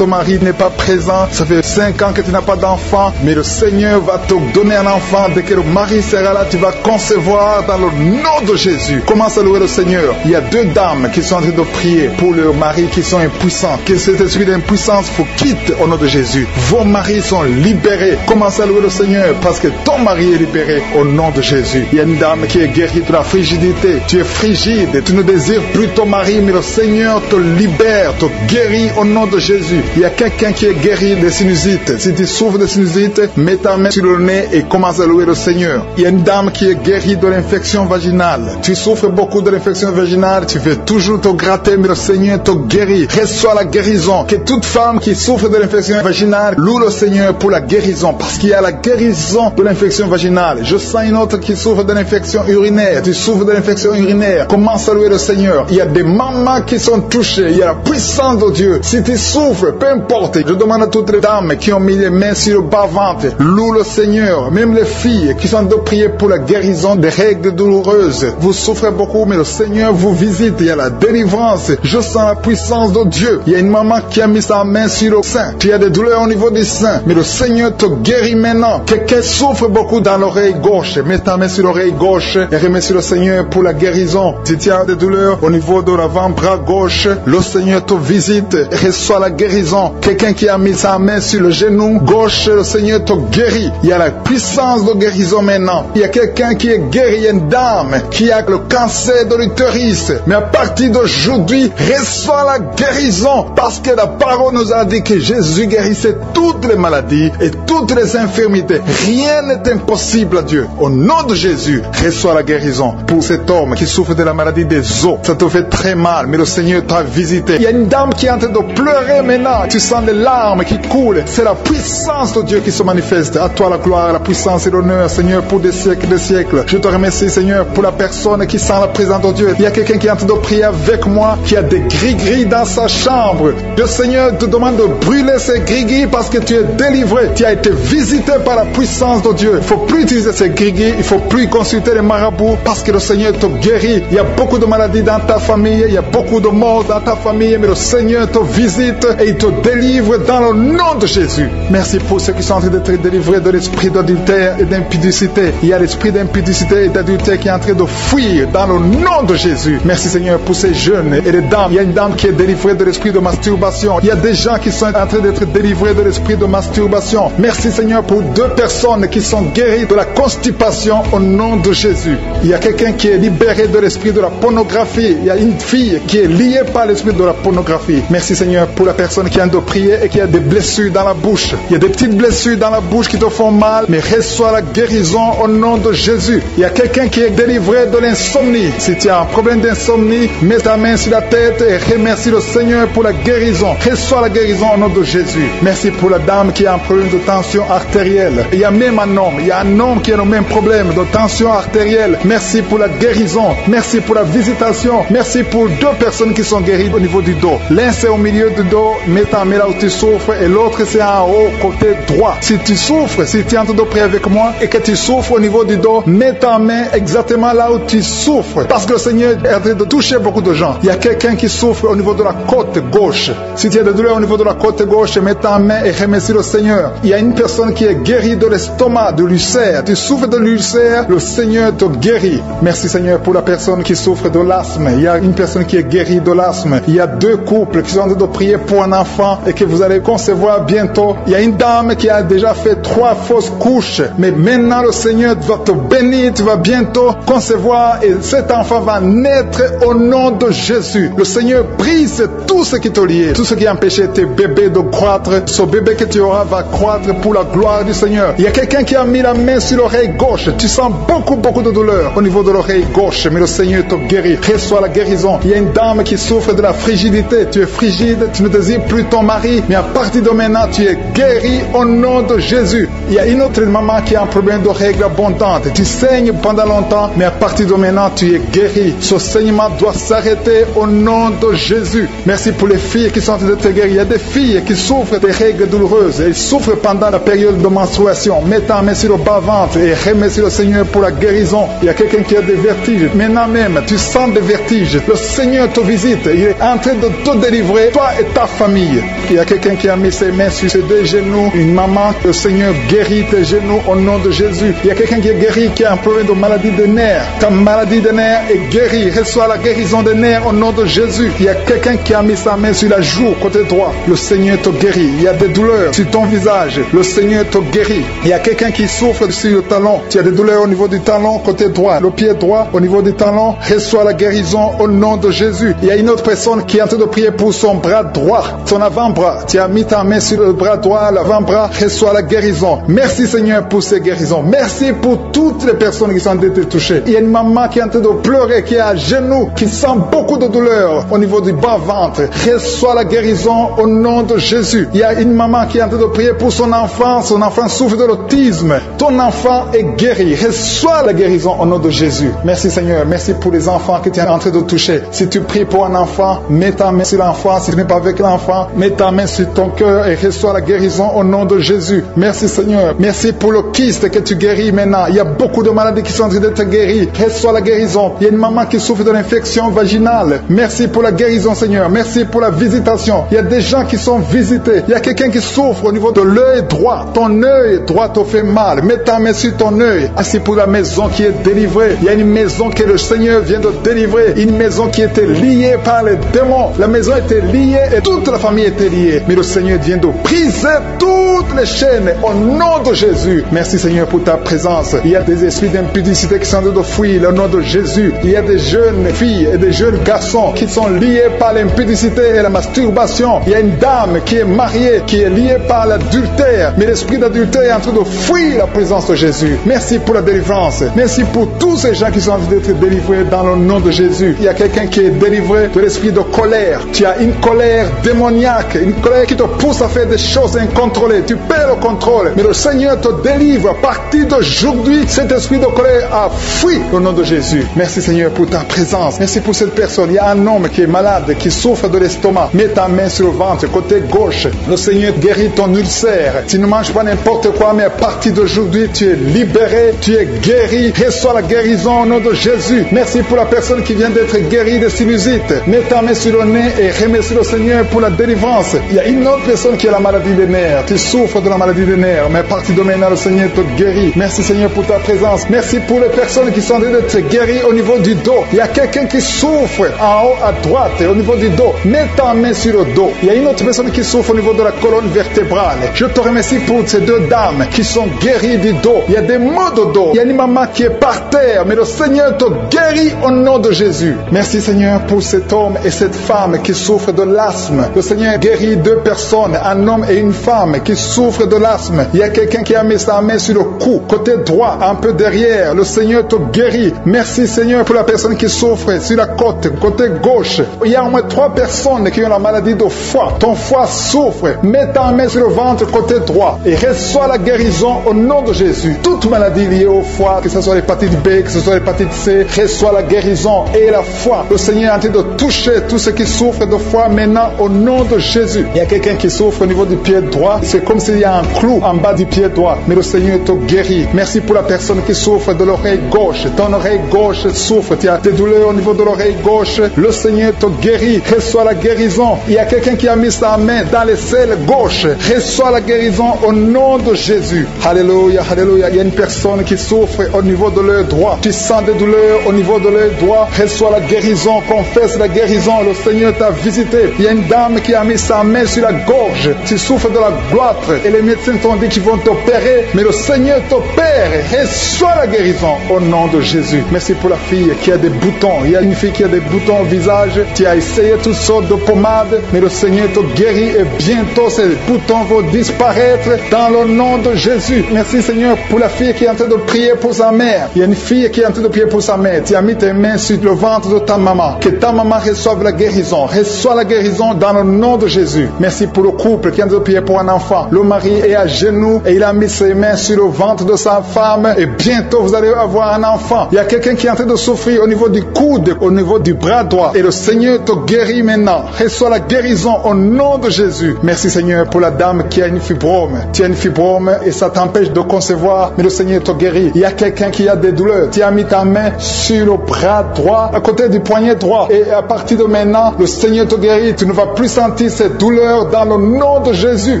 n'est pas présent. Ça fait 5 ans que tu n'as pas d'enfant. Mais le Seigneur va te donner un enfant. Dès que le mari sera là, tu vas concevoir dans le nom de Jésus. Commence à louer le Seigneur. Il y a 2 dames qui sont en train de prier pour leurs maris qui sont impuissants. Que cet esprit d'impuissance faut quitte au nom de Jésus. Vos maris sont libérés. Commence à louer le Seigneur parce que ton mari est libéré au nom de Jésus. Il y a une dame qui est guérie de la frigidité. Tu es frigide. Tu ne désires plus ton mari, mais le Seigneur te libère, te guérit au nom de Jésus. Il y a quelqu'un qui est guéri des sinusites. Si tu souffres de sinusite, mets ta main sur le nez et commence à louer le Seigneur. Il y a une dame qui est guérie de l'infection vaginale. Tu souffres beaucoup de l'infection vaginale, tu veux toujours te gratter, mais le Seigneur te guérit. Reçois la guérison. Que toute femme qui souffre de l'infection vaginale loue le Seigneur pour la guérison, parce qu'il y a la guérison de l'infection vaginale. Je sens une autre qui souffre de l'infection urinaire. Tu souffres de l'infection urinaire. Commence à louer le Seigneur. Il y a des mamans qui sont touchées. Il y a la puissance de Dieu. Si tu souffres, peu importe. Je demande à toutes les dames qui ont mis les mains sur le bas-ventre, loue le Seigneur. Même les filles qui sont de prier pour la guérison des règles douloureuses. Vous souffrez beaucoup, mais le Seigneur vous visite. Il y a la délivrance. Je sens la puissance de Dieu. Il y a une maman qui a mis sa main sur le sein. Tu as des douleurs au niveau du sein, mais le Seigneur te guérit maintenant. Quelqu'un souffre beaucoup dans l'oreille gauche. Mets ta main sur l'oreille gauche et remercie le Seigneur pour la guérison. Si tu as des douleurs au niveau de l'avant-bras gauche, le Seigneur te visite et reçoit la guérison. Quelqu'un qui a mis sa main sur le genou gauche, le Seigneur te guérit. Il y a la puissance de guérison maintenant. Il y a quelqu'un qui est guéri, il y a une dame qui a le cancer de l'utérus. Mais à partir d'aujourd'hui, reçoit la guérison, parce que la parole nous a dit que Jésus guérissait toutes les maladies et toutes les infirmités. Rien n'est impossible à Dieu. Au nom de Jésus, reçois la guérison pour cet homme qui souffre de la maladie des os. Ça te fait très mal, mais le Seigneur t'a visité. Il y a une dame qui est en train de pleurer maintenant. Tu sens des larmes qui coulent. C'est la puissance de Dieu qui se manifeste. À toi la gloire, la puissance et l'honneur, Seigneur, pour des siècles et des siècles. Je te remercie, Seigneur, pour la personne qui sent la présence de Dieu. Il y a quelqu'un qui est en train de prier avec moi, qui a des gris-gris dans sa chambre. Le Seigneur te demande de brûler ces gris-gris parce que tu es délivré. Tu as été visité par la puissance de Dieu. Il ne faut plus utiliser ces gris-gris. Il ne faut plus consulter les marabouts parce que le Seigneur te guérit. Il y a beaucoup de maladies dans ta famille. Il y a beaucoup de morts dans ta famille. Mais le Seigneur te visite et il te délivre dans le nom de Jésus. Merci pour ceux qui sont en train d'être délivrés de l'esprit d'adultère et d'impudicité. Il y a l'esprit d'impudicité et d'adultère qui est en train de fuir dans le nom de Jésus. Merci Seigneur pour ces jeunes et les dames. Il y a une dame qui est délivrée de l'esprit de masturbation. Il y a des gens qui sont en train d'être délivrés de l'esprit de masturbation. Merci Seigneur pour 2 personnes qui sont guéries de la constipation au nom de Jésus. Il y a quelqu'un qui est libéré de l'esprit de la pornographie. Il y a une fille qui est liée par l'esprit de la pornographie. Merci Seigneur pour la personne qui vient de prier et qui a des blessures dans la bouche. Il y a des petites blessures dans la bouche qui te font mal, mais reçois la guérison au nom de Jésus. Il y a quelqu'un qui est délivré de l'insomnie. Si tu as un problème d'insomnie, mets ta main sur la tête et remercie le Seigneur pour la guérison. Reçois la guérison au nom de Jésus. Merci pour la dame qui a un problème de tension artérielle. Il y a même un homme. Il y a un homme qui a le même problème de tension artérielle. Merci pour la guérison. Merci pour la visitation. Merci pour 2 personnes qui sont guéries au niveau du dos. L'un c'est au milieu du dos, mets ta main là où tu souffres, et l'autre c'est en haut, côté droit. Si tu souffres, si tu es en train de prier avec moi et que tu souffres au niveau du dos, mets ta main exactement là où tu souffres. Parce que le Seigneur est en train de toucher beaucoup de gens. Il y a quelqu'un qui souffre au niveau de la côte gauche. Si tu as des douleurs au niveau de la côte gauche, mets ta main et remercie le Seigneur. Il y a une personne qui est guérie de l'estomac, de l'ulcère. Tu souffres de l'ulcère, le Seigneur te guérit. Merci Seigneur pour la personne qui souffre de l'asthme. Il y a une personne qui est guérie de l'asthme. Il y a 2 couples qui sont en train de prier pour un enfant et que vous allez concevoir bientôt. Il y a une dame qui a déjà fait 3 fausses couches. Mais maintenant le Seigneur va te bénir. Tu vas bientôt concevoir et cet enfant va naître au nom de Jésus. Le Seigneur brise tout ce qui te lie, tout ce qui empêchait tes bébés de croître. Ce bébé que tu auras va croître pour la gloire du Seigneur. Il y a quelqu'un qui a mis la main sur l'oreille gauche. Tu sens beaucoup de douleur au niveau de l'oreille gauche, mais le Seigneur te guérit. Reçois la guérison. Il y a une dame qui souffre de la frigidité. Tu es frigide, tu ne désires plus ton mari, mais à partir de maintenant, tu es guéri au nom de Jésus. Il y a une autre maman qui a un problème de règles abondantes. Tu saignes pendant longtemps, mais à partir de maintenant, tu es guéri. Ce saignement doit s'arrêter au nom de Jésus. Merci pour les filles qui sont en train d'être guéries. Il y a des filles qui souffrent des règles douloureuses. Elles souffrent pendant la période de menstruation. Mets ta main sur le bas-ventre et remercie le Seigneur pour la guérison. Il y a quelqu'un qui a des vertiges. Maintenant même, tu sens des vertiges. Le Seigneur te visite. Il est en train de te délivrer, toi et ta famille. Il y a quelqu'un qui a mis ses mains sur ses 2 genoux. Une maman, le Seigneur guérit tes genoux au nom de Jésus. Il y a quelqu'un qui est guéri, qui a un problème de maladie de nerfs. Ta maladie de nerfs est guérie. Reçois la guérison des nerfs au nom de Jésus. Il y a quelqu'un qui a mis sa main sur la joue, côté droit. Le Seigneur te guérit. Il y a des douleurs sur ton visage. Le Seigneur te guérit. Il y a quelqu'un qui souffre sur le talon. Tu as des douleurs au niveau du talon, côté droit. Le pied droit, au niveau du talon. Reçois la guérison au nom de Jésus. Il y a une autre personne qui est en train de prier pour son bras droit, son avant-bras. Tu as mis ta main sur le bras droit, l'avant-bras. Reçois la guérison. Merci Seigneur pour ces guérisons. guérison. Merci pour toutes les personnes qui sont en train d'être touchées. Il y a une maman qui est en train de pleurer, qui est à genoux, qui sent beaucoup de douleur au niveau du bas-ventre. Reçois la guérison au nom de Jésus. Il y a une maman qui est en train de prier pour son enfant souffre de l'autisme. Ton enfant est guéri. Reçois la guérison au nom de Jésus. Merci Seigneur, merci pour les enfants que tu es en train de toucher. Si tu pries pour un enfant, mets ta main sur l'enfant. Si tu n'es pas avec l'enfant, mets ta main sur ton cœur et reçois la guérison au nom de Jésus. Merci Seigneur, merci pour le kyste que tu guéris maintenant. Il y a beaucoup de maladies qui sont en train d'être guéries. Reçois la guérison. Il y a une maman qui souffre de l'infection vaginale. Merci pour la guérison Seigneur, merci pour la visitation. Il y a des gens qui sont visités. Il y a quelqu'un qui souffre au niveau de l'œil droit. Ton œil droit te fait mal. Mets ta main sur ton œil. Merci pour la maison qui est délivrée. Il y a une maison que le Seigneur vient de délivrer. Une maison qui était liée par les démons. La maison était liée et toute la famille était liée. Mais le Seigneur vient de briser toutes les chaînes au nom de Jésus. Merci Seigneur pour ta présence. Il y a des esprits d'impudicité qui sont en train de fuir au nom de Jésus. Il y a des jeunes filles et des jeunes garçons qui sont liés par l'impudicité et la masturbation. Il y a une dame qui est mariée, qui est liée par l'adultère. Mais l'esprit d'adultère est en train de fuir la présence de Jésus. Merci pour la délivrance. Merci pour tous ces gens qui sont en train d'être délivrés dans le nom de Jésus. Il y a quelqu'un qui est délivré de l'esprit de colère. Tu as une colère démoniaque, une colère qui te pousse à faire des choses incontrôlées. Tu perds le contrôle. Mais le Seigneur te délivre. À partir d'aujourd'hui, cet esprit de colère a fui au nom de Jésus. Merci Seigneur pour ta présence. Merci pour cette personne. Il y a un homme qui est malade, qui souffre de l'estomac. Mets ta main sur le ventre, côté gauche. Le Seigneur guérit ton ulcère. Tu ne manges pas n'importe quoi, mais à partir d'aujourd'hui, tu es libéré, tu es guéri. Reçois la guérison au nom de Jésus. Merci pour la personne qui vient d'être guérie de sinusite. Mets ta main sur le nez et remercie le Seigneur pour la délivrance. Il y a une autre personne qui a la maladie des nerfs. Tu souffres de la maladie des nerfs, mais à partir de maintenant, le Seigneur te guérit. Merci Seigneur pour ta présence. Merci pour les personnes qui sont en train d'être guéries au niveau du dos. Il y a quelqu'un qui souffre en haut à droite au niveau du dos. Mets ta main sur le dos. Il y a une autre personne qui souffre au niveau de la colonne vertébrale. Je te remercie pour ces deux dames qui sont guéries du dos. Il y a des maux de dos. Il y a une maman qui est par terre, mais le Seigneur te guérit au nom de Jésus. Merci Seigneur pour cet homme et cette femme qui souffrent de l'asthme. Le Seigneur guérit deux personnes, un homme et une femme qui souffrent de l'asthme. Il y a quelqu'un qui a mis sa main sur le cou, côté droit, un peu derrière. Le Seigneur te guérit. Merci Seigneur pour la personne qui souffre sur la côte, côté gauche. Il y a au moins 3 personnes qui ont la maladie de foie. Ton foie souffre. Mets ta main sur le ventre, côté droit, et reçois la guérison au nom de Jésus. Toute maladie liée au foie, que ce soit l'hépatite B, que ce soit l'hépatite C, reçois la guérison et la foi. Le Seigneur est en train de toucher tous ceux qui souffrent de foie maintenant au nom de Jésus. Il y a quelqu'un qui souffre au niveau du pied droit. C'est comme s'il y a un clou en bas du pied droit. Mais le Seigneur te guérit. Merci pour la personne qui souffre de l'oreille gauche. Ton oreille gauche souffre. Tu as des douleurs au niveau de l'oreille gauche. Le Seigneur te guérit. Reçois la guérison. Il y a quelqu'un qui a mis sa main dans les selles gauche. Reçois la guérison au nom de Jésus. Alléluia, alléluia. Il y a une personne qui souffre au niveau de l'œil droit. Tu sens des douleurs au niveau de l'œil droit. Reçois la guérison. Confesse la guérison. Le Seigneur t'a visité. Il y a une dame qui a mis sa main sur la gorge. Tu souffres de la gloître et les médecins t'ont dit qu'ils vont t'opérer, mais le Seigneur t'opère. Reçois la guérison au nom de Jésus. Merci pour la fille qui a des boutons. Il y a une fille qui a des boutons au visage. Tu as essayé toutes sortes de pommades, mais le Seigneur te guérit et bientôt ces boutons vont disparaître dans le nom de Jésus. Merci Seigneur pour la fille qui est en train de prier pour sa mère. Il y a une fille qui est en train de prier pour sa mère. Tu as mis tes mains sur le ventre de ta maman. Que ta maman reçoive la guérison. Reçois la guérison dans le nom de Jésus. Merci pour le couple qui est en train de prier pour un enfant. Le mari est à genoux et il a mis ses mains sur le ventre de sa femme et bientôt vous allez avoir un enfant. Il y a quelqu'un qui est en train de souffrir au niveau du coude, au niveau du bras droit et le Seigneur te guérit maintenant. Reçois la guérison au nom de Jésus. Merci Seigneur pour la dame qui a une fibrome. Tu as une fibrome et ça t'empêche de concevoir, mais le Seigneur te guérit. Il y a quelqu'un qui a des douleurs. Tu as mis ta main sur le bras droit, à côté du poignet droit et à partir de maintenant, le Seigneur te guérit. Tu ne vas plus sentir cette douleur dans le nom de Jésus.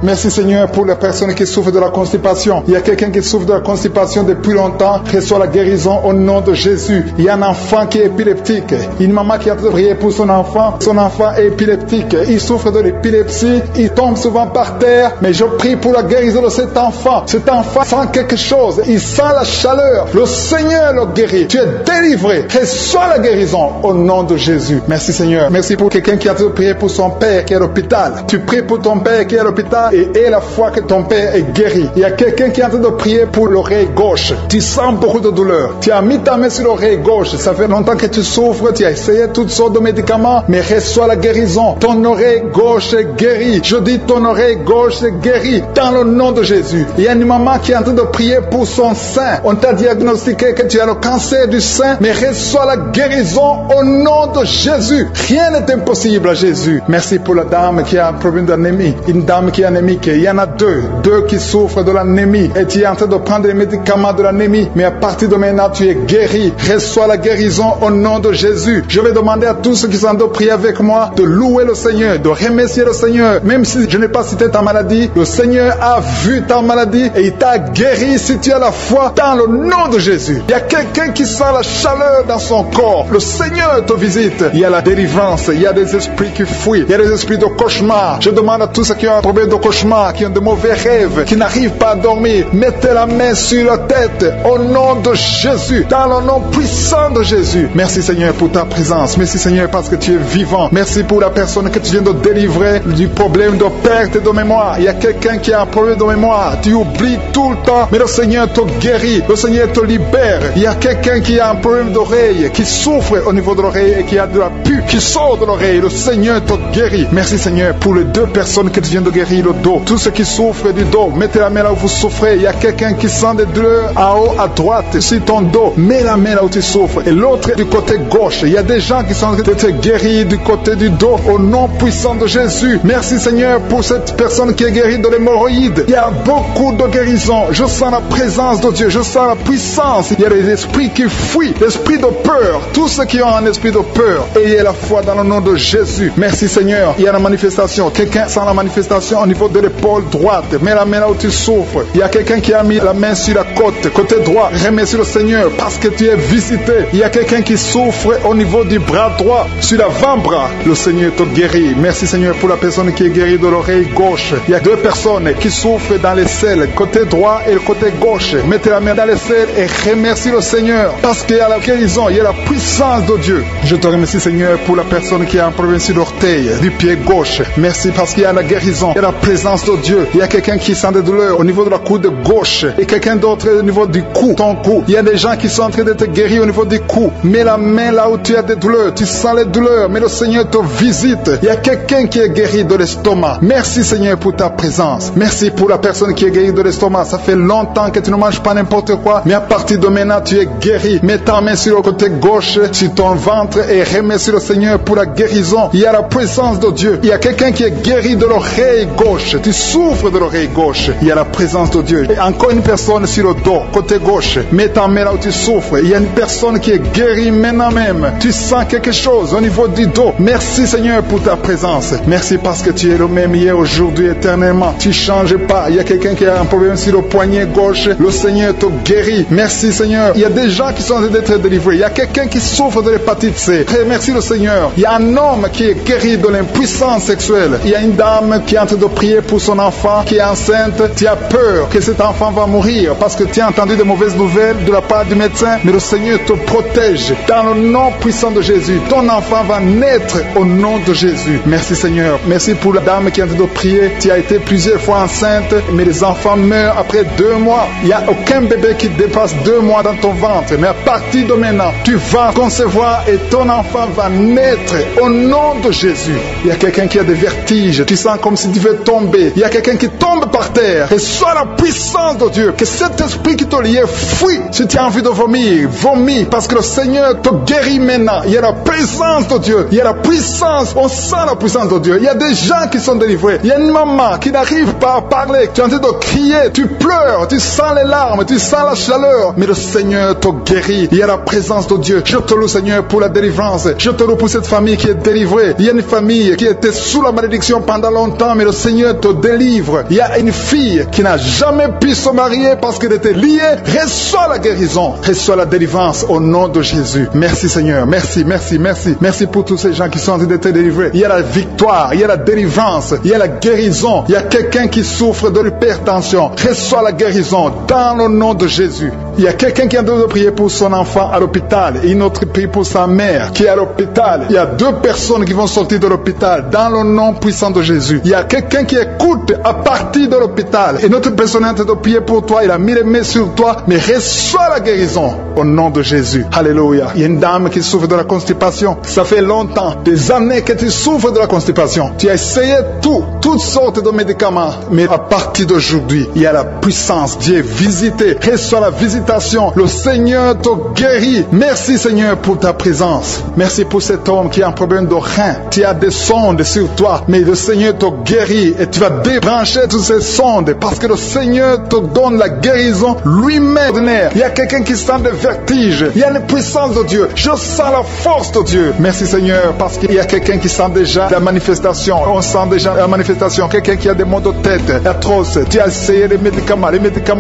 Merci Seigneur pour les personnes qui souffrent de la constipation. Il y a quelqu'un qui souffre de la constipation depuis longtemps. Reçois la guérison au nom de Jésus. Il y a un enfant qui est épileptique. Une maman qui a prié pour son enfant. Son enfant est épileptique. Il souffre de l'épilepsie. Il tombe souvent par terre. Mais je prie pour la guérison de cet enfant. Cet enfant sent quelque chose. Il sent la chaleur. Le Seigneur le guérit. Tu es délivré. Reçois la guérison au nom de Jésus. Merci Seigneur. Merci pour quelqu'un qui a prié pour son père qui est à l'hôpital. Tu pries pour ton père qui est à l'hôpital et aie la foi que ton père est guéri. Il y a quelqu'un qui est en train de prier pour l'oreille gauche. Tu sens beaucoup de douleur. Tu as mis ta main sur l'oreille gauche. Ça fait longtemps que tu souffres. Tu as essayé toutes sortes de médicaments, mais reçois la guérison. Ton oreille gauche est guérie. Je dis ton oreille gauche est guérie dans le nom de Jésus. Il y a une maman qui est en train de prier pour son sein. On t'a diagnostiqué que tu as le cancer du sein, mais reçois la guérison au nom de Jésus. Rien n'est impossible à Jésus. Merci pour la dame qui a un problème d'anémie. Une dame qui est anémique. Il y en a deux qui souffrent de l'anémie. Et tu es en train de prendre les médicaments de l'anémie, mais à partir de maintenant, tu es guéri. Reçois la guérison au nom de Jésus. Je vais demander à tous ceux qui sont de prier avec moi de louer le Seigneur, de remercier le Seigneur. Même si je n'ai pas cité ta maladie, le Seigneur a vu ta maladie et il t'a guéri si tu as la foi dans le nom de Jésus. Il y a quelqu'un qui sent la chaleur dans son corps. Le Seigneur te visite. Il y a la délivrance. Il y a des esprits qui fuient. Il y a des esprits de cauchemar. Je demande à tous ceux qui ont un problème de cauchemar, qui ont de mauvais rêves, qui n'arrivent pas à dormir, mettez la main sur la tête au nom de Jésus, dans le nom puissant de Jésus. Merci Seigneur pour ta présence. Merci Seigneur parce que tu es vivant. Merci pour la personne que tu viens de délivrer du problème de perte de mémoire. Il y a quelqu'un qui a un problème de mémoire. Tu oublies tout le temps, mais le Seigneur te guérit. Le Seigneur te libère. Il y a quelqu'un qui a un problème d'oreille, qui souffre au niveau de l'oreille et qui a de la pus qui sort de l'oreille. Le Seigneur te guérit. Merci Seigneur pour les deux personnes que tu viens de guérir le dos. Tous ceux qui souffrent du dos, mettez la main là où vous souffrez. Il y a quelqu'un qui sent des douleurs en haut à droite sur ton dos. Mets la main là où tu souffres. Et l'autre du côté gauche. Il y a des gens qui sont en train de te guérir du côté du dos au nom puissant de Jésus. Merci Seigneur pour cette personne qui est guérie de l'hémorroïde. Il y a beaucoup de guérisons. Je sens la présence de Dieu. Je sens la puissance. Il y a des esprits qui fuient. L'esprit de peur. Tous ceux qui ont un esprit de peur, ayez la foi dans le nom de Jésus. Merci Seigneur. Il y a la manifestation. Quelqu'un sent la manifestation au niveau de l'épaule droite. Mets la main là où tu souffres. Il y a quelqu'un qui a mis la main sur la côte. Côté droit. Remercie le Seigneur parce que tu es visité. Il y a quelqu'un qui souffre au niveau du bras droit. Sur l'avant-bras. Le Seigneur te guérit. Merci Seigneur pour la personne qui est guérie de l'oreille gauche. Il y a deux personnes qui souffrent dans les selles. Côté droit et le côté gauche. Mettez la main dans les selles et remercie le Seigneur parce qu'il y a la guérison. Il y a la puissance de Dieu. Je te remercie Seigneur pour la personne qui a un problème sur l'orteil du pied gauche. Merci parce qu'il y a la guérison. Il y a la présence de Dieu. Il y a quelqu'un qui sent des douleurs au niveau de la coude gauche et quelqu'un d'autre au niveau du cou, ton cou. Il y a des gens qui sont en train d'être guéris au niveau du cou. Mets la main là où tu as des douleurs. Tu sens les douleurs, mais le Seigneur te visite. Il y a quelqu'un qui est guéri de l'estomac. Merci Seigneur pour ta présence. Merci pour la personne qui est guérie de l'estomac. Ça fait longtemps que tu ne manges pas n'importe quoi, mais à partir de maintenant tu es guéri. Mets ta main sur le côté gauche, sur ton ventre et remercie le Seigneur pour la guérison. Il y a la présence de Dieu. Il y a quelqu'un qui est guéri de l'oreille gauche. Tu souffres de l'oreille gauche. Il y a la présence de Dieu. Et encore une personne sur le dos, côté gauche. Mets ta main là où tu souffres. Il y a une personne qui est guérie maintenant même. Tu sens quelque chose au niveau du dos. Merci Seigneur pour ta présence. Merci parce que tu es le même hier, aujourd'hui, éternellement. Tu ne changes pas. Il y a quelqu'un qui a un problème sur le poignet gauche. Le Seigneur te guérit. Merci Seigneur. Il y a des gens qui sont en train d'être délivrés. Il y a quelqu'un qui souffre de l'hépatite C. Merci le Seigneur. Il y a un homme qui est guéri de l'impuissance sexuelle. Il y a une dame qui est en train de prier pour son enfant qui est enceinte. Tu as peur que cet enfant va mourir parce que tu as entendu de mauvaises nouvelles de la part du médecin. Mais le Seigneur te protège. Dans le nom puissant de Jésus, ton enfant va naître au nom de Jésus. Merci Seigneur. Merci pour la dame qui est en train de prier. Tu as été plusieurs fois enceinte, mais les enfants meurent après 2 mois. Il n'y a aucun bébé qui dépasse 2 mois dans ton ventre. Mais à partir de maintenant, tu vas concevoir et ton enfant va naître au nom de Jésus. Il y a quelqu'un qui a des vertiges. Tu sens comme si tu veux tomber. Il y a quelqu'un qui tombe par terre. Et soit la puissance de Dieu. Que cet esprit qui te liait fuit. Si tu as envie de vomir, vomis. Parce que le Seigneur te guérit maintenant. Il y a la présence de Dieu. Il y a la puissance. On sent la puissance de Dieu. Il y a des gens qui sont délivrés. Il y a une maman qui n'arrive pas à parler. Tu es en train de crier. Tu pleures. Tu sens les larmes. Tu sens la chaleur. Mais le Seigneur te guérit. Il y a la présence de Dieu. Je te loue Seigneur pour la délivrance. Je te loue pour cette famille qui est délivrée. Il y a une famille qui était sous la malédiction pendant longtemps. Mais le Seigneur te délivre. Il y a une fille qui n'a jamais pu se marier parce qu'elle était liée. Reçois la guérison. Reçois la délivrance au nom de Jésus. Merci Seigneur. Merci, merci, merci. Merci pour tous ces gens qui sont en train d'être délivrés. Il y a la victoire. Il y a la délivrance. Il y a la guérison. Il y a quelqu'un qui souffre de l'hypertension. Reçois la guérison dans le nom de Jésus. Il y a quelqu'un qui est en train de prier pour son enfant à l'hôpital. Et une autre prie pour sa mère qui est à l'hôpital. Il y a 2 personnes qui vont sortir de l'hôpital dans le nom puissant de Jésus. Il y a quelqu'un qui écoute à partir de l'hôpital. Et notre personne est en train de prier pour toi. Il a mis les mains sur toi, mais reçois la guérison au nom de Jésus. Alléluia. Il y a une dame qui souffre de la constipation. Ça fait longtemps, des années que tu souffres de la constipation. Tu as essayé toutes sortes de médicaments, mais à partir d'aujourd'hui, il y a la puissance. Dieu est visité. Reçois la visitation. Le Seigneur te guérit. Merci Seigneur pour ta présence. Merci pour cet homme qui a un problème de rein. Tu as des sondes sur toi, mais le Seigneur te guérit et tu vas débrancher toutes ces sondes parce que le Seigneur te donne la guérison lui-même. Il y a quelqu'un qui sent des vertiges. Il y a une puissance de Dieu. Je sens la force de Dieu. Merci Seigneur parce qu'il y a quelqu'un qui sent déjà la manifestation. On sent déjà la manifestation. Quelqu'un qui a des maux de tête atroces. Tu as essayé les médicaments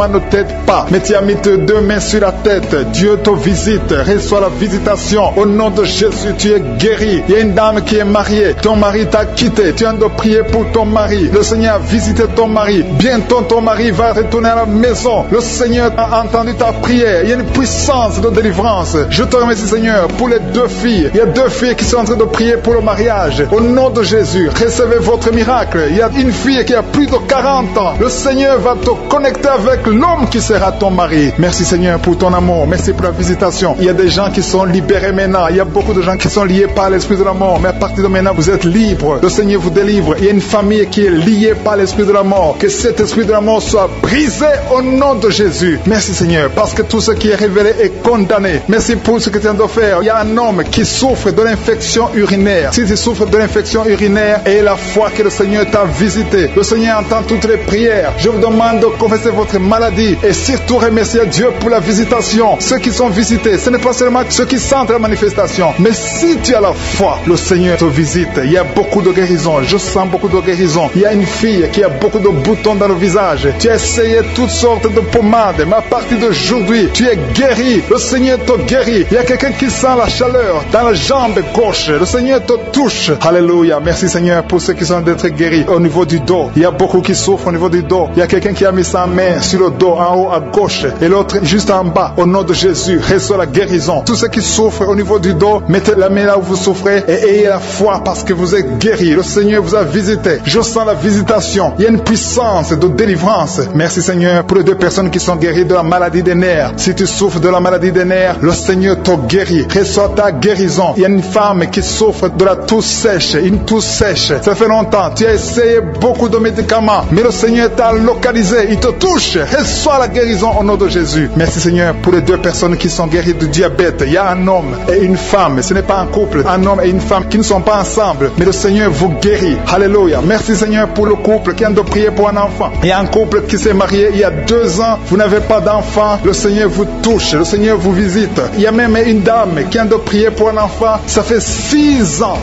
ne t'aident pas, mais tu as mis tes 2 mains sur la tête. Dieu te visite. Reçois la visitation. Au nom de Jésus, tu es guéri. Il y a une dame qui est mariée. Ton mari t'a quitté. Tu as de prier pour ton mari. Le Seigneur a visité ton mari. Bientôt ton mari va retourner à la maison. Le Seigneur a entendu ta prière. Il y a une puissance de délivrance. Je te remercie Seigneur pour les 2 filles. Il y a 2 filles qui sont en train de prier pour le mariage. Au nom de Jésus, recevez votre miracle. Il y a une fille qui a plus de 40 ans. Le Seigneur va te connecter avec l'homme qui sera ton mari. Merci Seigneur pour ton amour. Merci pour la visitation. Il y a des gens qui sont libérés maintenant. Il y a beaucoup de gens qui sont liés par l'esprit de la mort. Mais à partir de maintenant, vous êtes libres. Le Seigneur vous délivre. Il y a une famille qui est liée par l'esprit de la mort. Que cet esprit de la mort soit brisé au nom de Jésus. Merci Seigneur, parce que tout ce qui est révélé est condamné. Merci pour ce que tu viens de faire. Il y a un homme qui souffre de l'infection urinaire. Si tu souffres de l'infection urinaire, et la foi que le Seigneur t'a visité, le Seigneur entend toutes les prières. Je vous demande de confesser votre maladie et surtout remercier Dieu pour la visitation. Ceux qui sont visités, ce n'est pas seulement ceux qui sentent la manifestation, mais si tu as la foi, le Seigneur te visite. Il y a beaucoup de guérison. Je sens beaucoup de guérison. Il y a une fille qui a beaucoup de boutons dans le visage. Tu as essayé toutes sortes de pommades, mais à partir d'aujourd'hui, tu es guéri. Le Seigneur te guérit. Il y a quelqu'un qui sent la chaleur dans la jambe gauche. Le Seigneur te touche. Alléluia. Merci Seigneur pour ceux qui sont d'être guéris au niveau du dos. Il y a beaucoup qui souffrent au niveau du dos. Il y a quelqu'un qui a mis sa main sur le dos en haut à gauche et l'autre juste en bas. Au nom de Jésus, reçois la guérison. Tous ceux qui souffrent au niveau du dos, mettez la main là où vous souffrez et ayez la foi parce que vous êtes guéris. Le Seigneur vous a visité. Je sens la visitation. Il y a une puissance de délivrance. Merci Seigneur pour les 2 personnes qui sont guéries de la maladie des nerfs. Si tu souffres de la maladie des nerfs, le Seigneur te guérit. Reçois ta guérison. Il y a une femme qui souffre de la toux sèche. Une toux sèche. Ça fait longtemps. Tu as essayé beaucoup de médicaments, mais le Seigneur t'a localisé. Il te touche. Reçois la guérison au nom de Jésus. Merci Seigneur pour les 2 personnes qui sont guéries du diabète. Il y a un homme et une femme. Ce n'est pas un couple. Un homme et une femme qui ne sont pas ensemble, mais le Seigneur vous guérit. Alléluia. Merci Seigneur pour le couple qui vient de prier pour un enfant. Il y a un couple qui s'est marié il y a 2 ans. Vous n'avez pas d'enfant. Le Seigneur vous touche. Le Seigneur vous visite. Il y a même une dame qui vient de prier pour un enfant. Ça fait 6 ans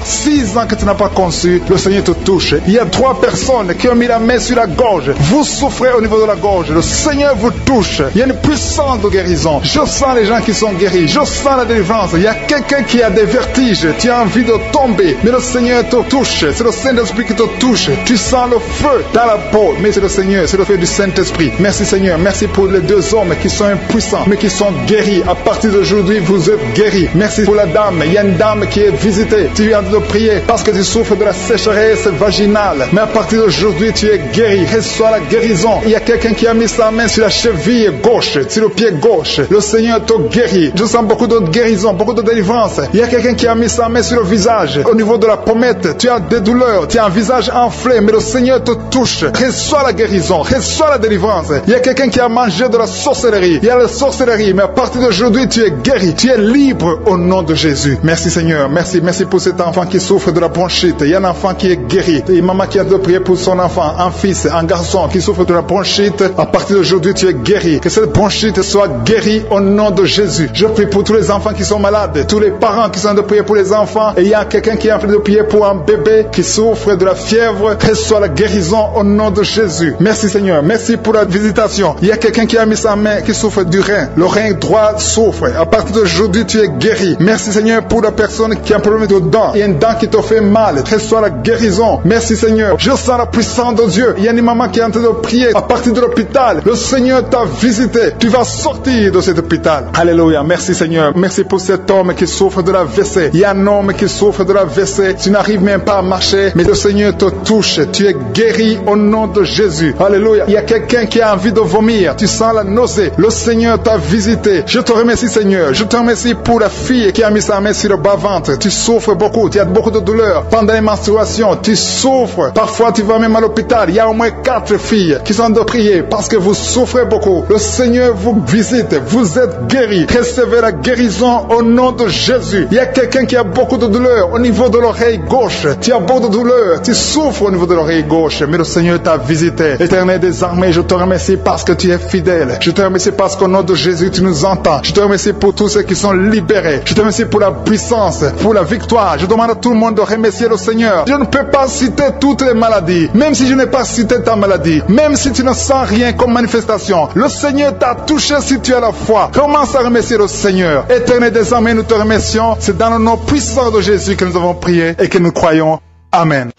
que tu n'as pas conçu. Le Seigneur te touche. Il y a 3 personnes qui ont mis la main sur la gorge. Vous souffrez au niveau de la gorge. Le Seigneur vous touche. Il y a une puissance de guérison. Je sens les gens qui sont guéris. Je sens la délivrance. Il y a quelqu'un qui a des vertiges. Tu as envie de tomber. Mais le Seigneur te touche. C'est le Saint-Esprit qui te touche. Tu sens le feu dans la peau. Mais c'est le Seigneur. C'est le feu du Saint-Esprit. Merci Seigneur. Merci pour les 2 hommes qui sont impuissants, mais qui sont guéris. À partir d'aujourd'hui, vous êtes guéris. Merci pour la dame. Il y a une dame qui est visitée. Tu viens de prier parce que tu souffres de la sécheresse vaginale. Mais à partir d'aujourd'hui, tu es guéri. Reçois la guérison. Il y a quelqu'un qui a mis sa main sur la cheville gauche, sur le pied gauche. Le Seigneur te guérit. Je sens beaucoup de guérison, beaucoup de délivrance. Il y a quelqu'un qui a mis sa main sur le visage. Au niveau de la pommette, tu as des douleurs. Tu as un visage enflé, mais le Seigneur te touche. Reçois la guérison. Reçois la délivrance. Il y a quelqu'un qui a mangé de la sorcellerie. Il y a la sorcellerie, mais à partir d'aujourd'hui, tu es guéri. Tu es libre au nom de Jésus. Merci Seigneur. Merci pour cet enfant qui souffre de la bronchite. Il y a un enfant qui est guéri. Et maman qui a de prier pour son enfant, un fils, un garçon qui souffre de la bronchite. À partir d'aujourd'hui, tu es guéri. Que cette bronchite soit guérie au nom de Jésus. Je prie pour tous les enfants qui sont malades, tous les parents qui sont de prier pour les enfants. Et il y a quelqu'un qui est en train de prier pour un bébé qui souffre de la fièvre. Reçois la guérison au nom de Jésus. Merci Seigneur. Merci pour la visitation. Il y a quelqu'un qui a mis sa main qui souffre du rein. Le rein droit souffre. À partir d'aujourd'hui, tu es guéri. Merci Seigneur pour la personne qui a un problème de dents. Il y a une dent qui te fait mal. Reçois la guérison. Merci Seigneur. Je sens la puissance de Dieu. Il y a une maman qui est en train de prier à partir de l'hôpital. Le Seigneur t'a visité. Tu vas sortir de cet hôpital. Alléluia. Merci Seigneur. Merci pour pour cet homme qui souffre de l'AVC. Il y a un homme qui souffre de l'AVC. Tu n'arrives même pas à marcher, mais le Seigneur te touche. Tu es guéri au nom de Jésus. Alléluia. Il y a quelqu'un qui a envie de vomir. Tu sens la nausée. Le Seigneur t'a visité. Je te remercie, Seigneur. Je te remercie pour la fille qui a mis sa main sur le bas-ventre. Tu souffres beaucoup. Tu as beaucoup de douleurs. Pendant les menstruations, tu souffres. Parfois, tu vas même à l'hôpital. Il y a au moins 4 filles qui sont de prier parce que vous souffrez beaucoup. Le Seigneur vous visite. Vous êtes guéris. Recevez la guérison au nom de Jésus. Il y a quelqu'un qui a beaucoup de douleurs au niveau de l'oreille gauche. Tu as beaucoup de douleurs. Tu souffres au niveau de l'oreille gauche. Mais le Seigneur t'a visité. Éternel des armées, je te remercie parce que tu es fidèle. Je te remercie parce qu'au nom de Jésus, tu nous entends. Je te remercie pour tous ceux qui sont libérés. Je te remercie pour la puissance, pour la victoire. Je demande à tout le monde de remercier le Seigneur. Je ne peux pas citer toutes les maladies. Même si je n'ai pas cité ta maladie. Même si tu ne sens rien comme manifestation. Le Seigneur t'a touché si tu as la foi. Commence à remercier le Seigneur. Éternel des armées, nous te remercions. C'est dans le nom puissant de Jésus que nous avons prié et que nous croyons. Amen.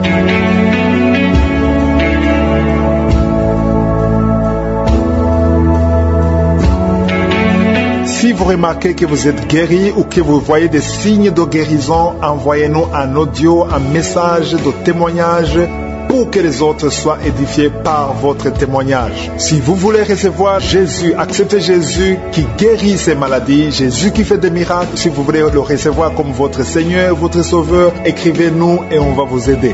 Si vous remarquez que vous êtes guéri ou que vous voyez des signes de guérison, envoyez-nous un audio, un message de témoignage pour que les autres soient édifiés par votre témoignage. Si vous voulez recevoir Jésus, accepter Jésus qui guérit ces maladies, Jésus qui fait des miracles, si vous voulez le recevoir comme votre Seigneur, votre Sauveur, écrivez-nous et on va vous aider.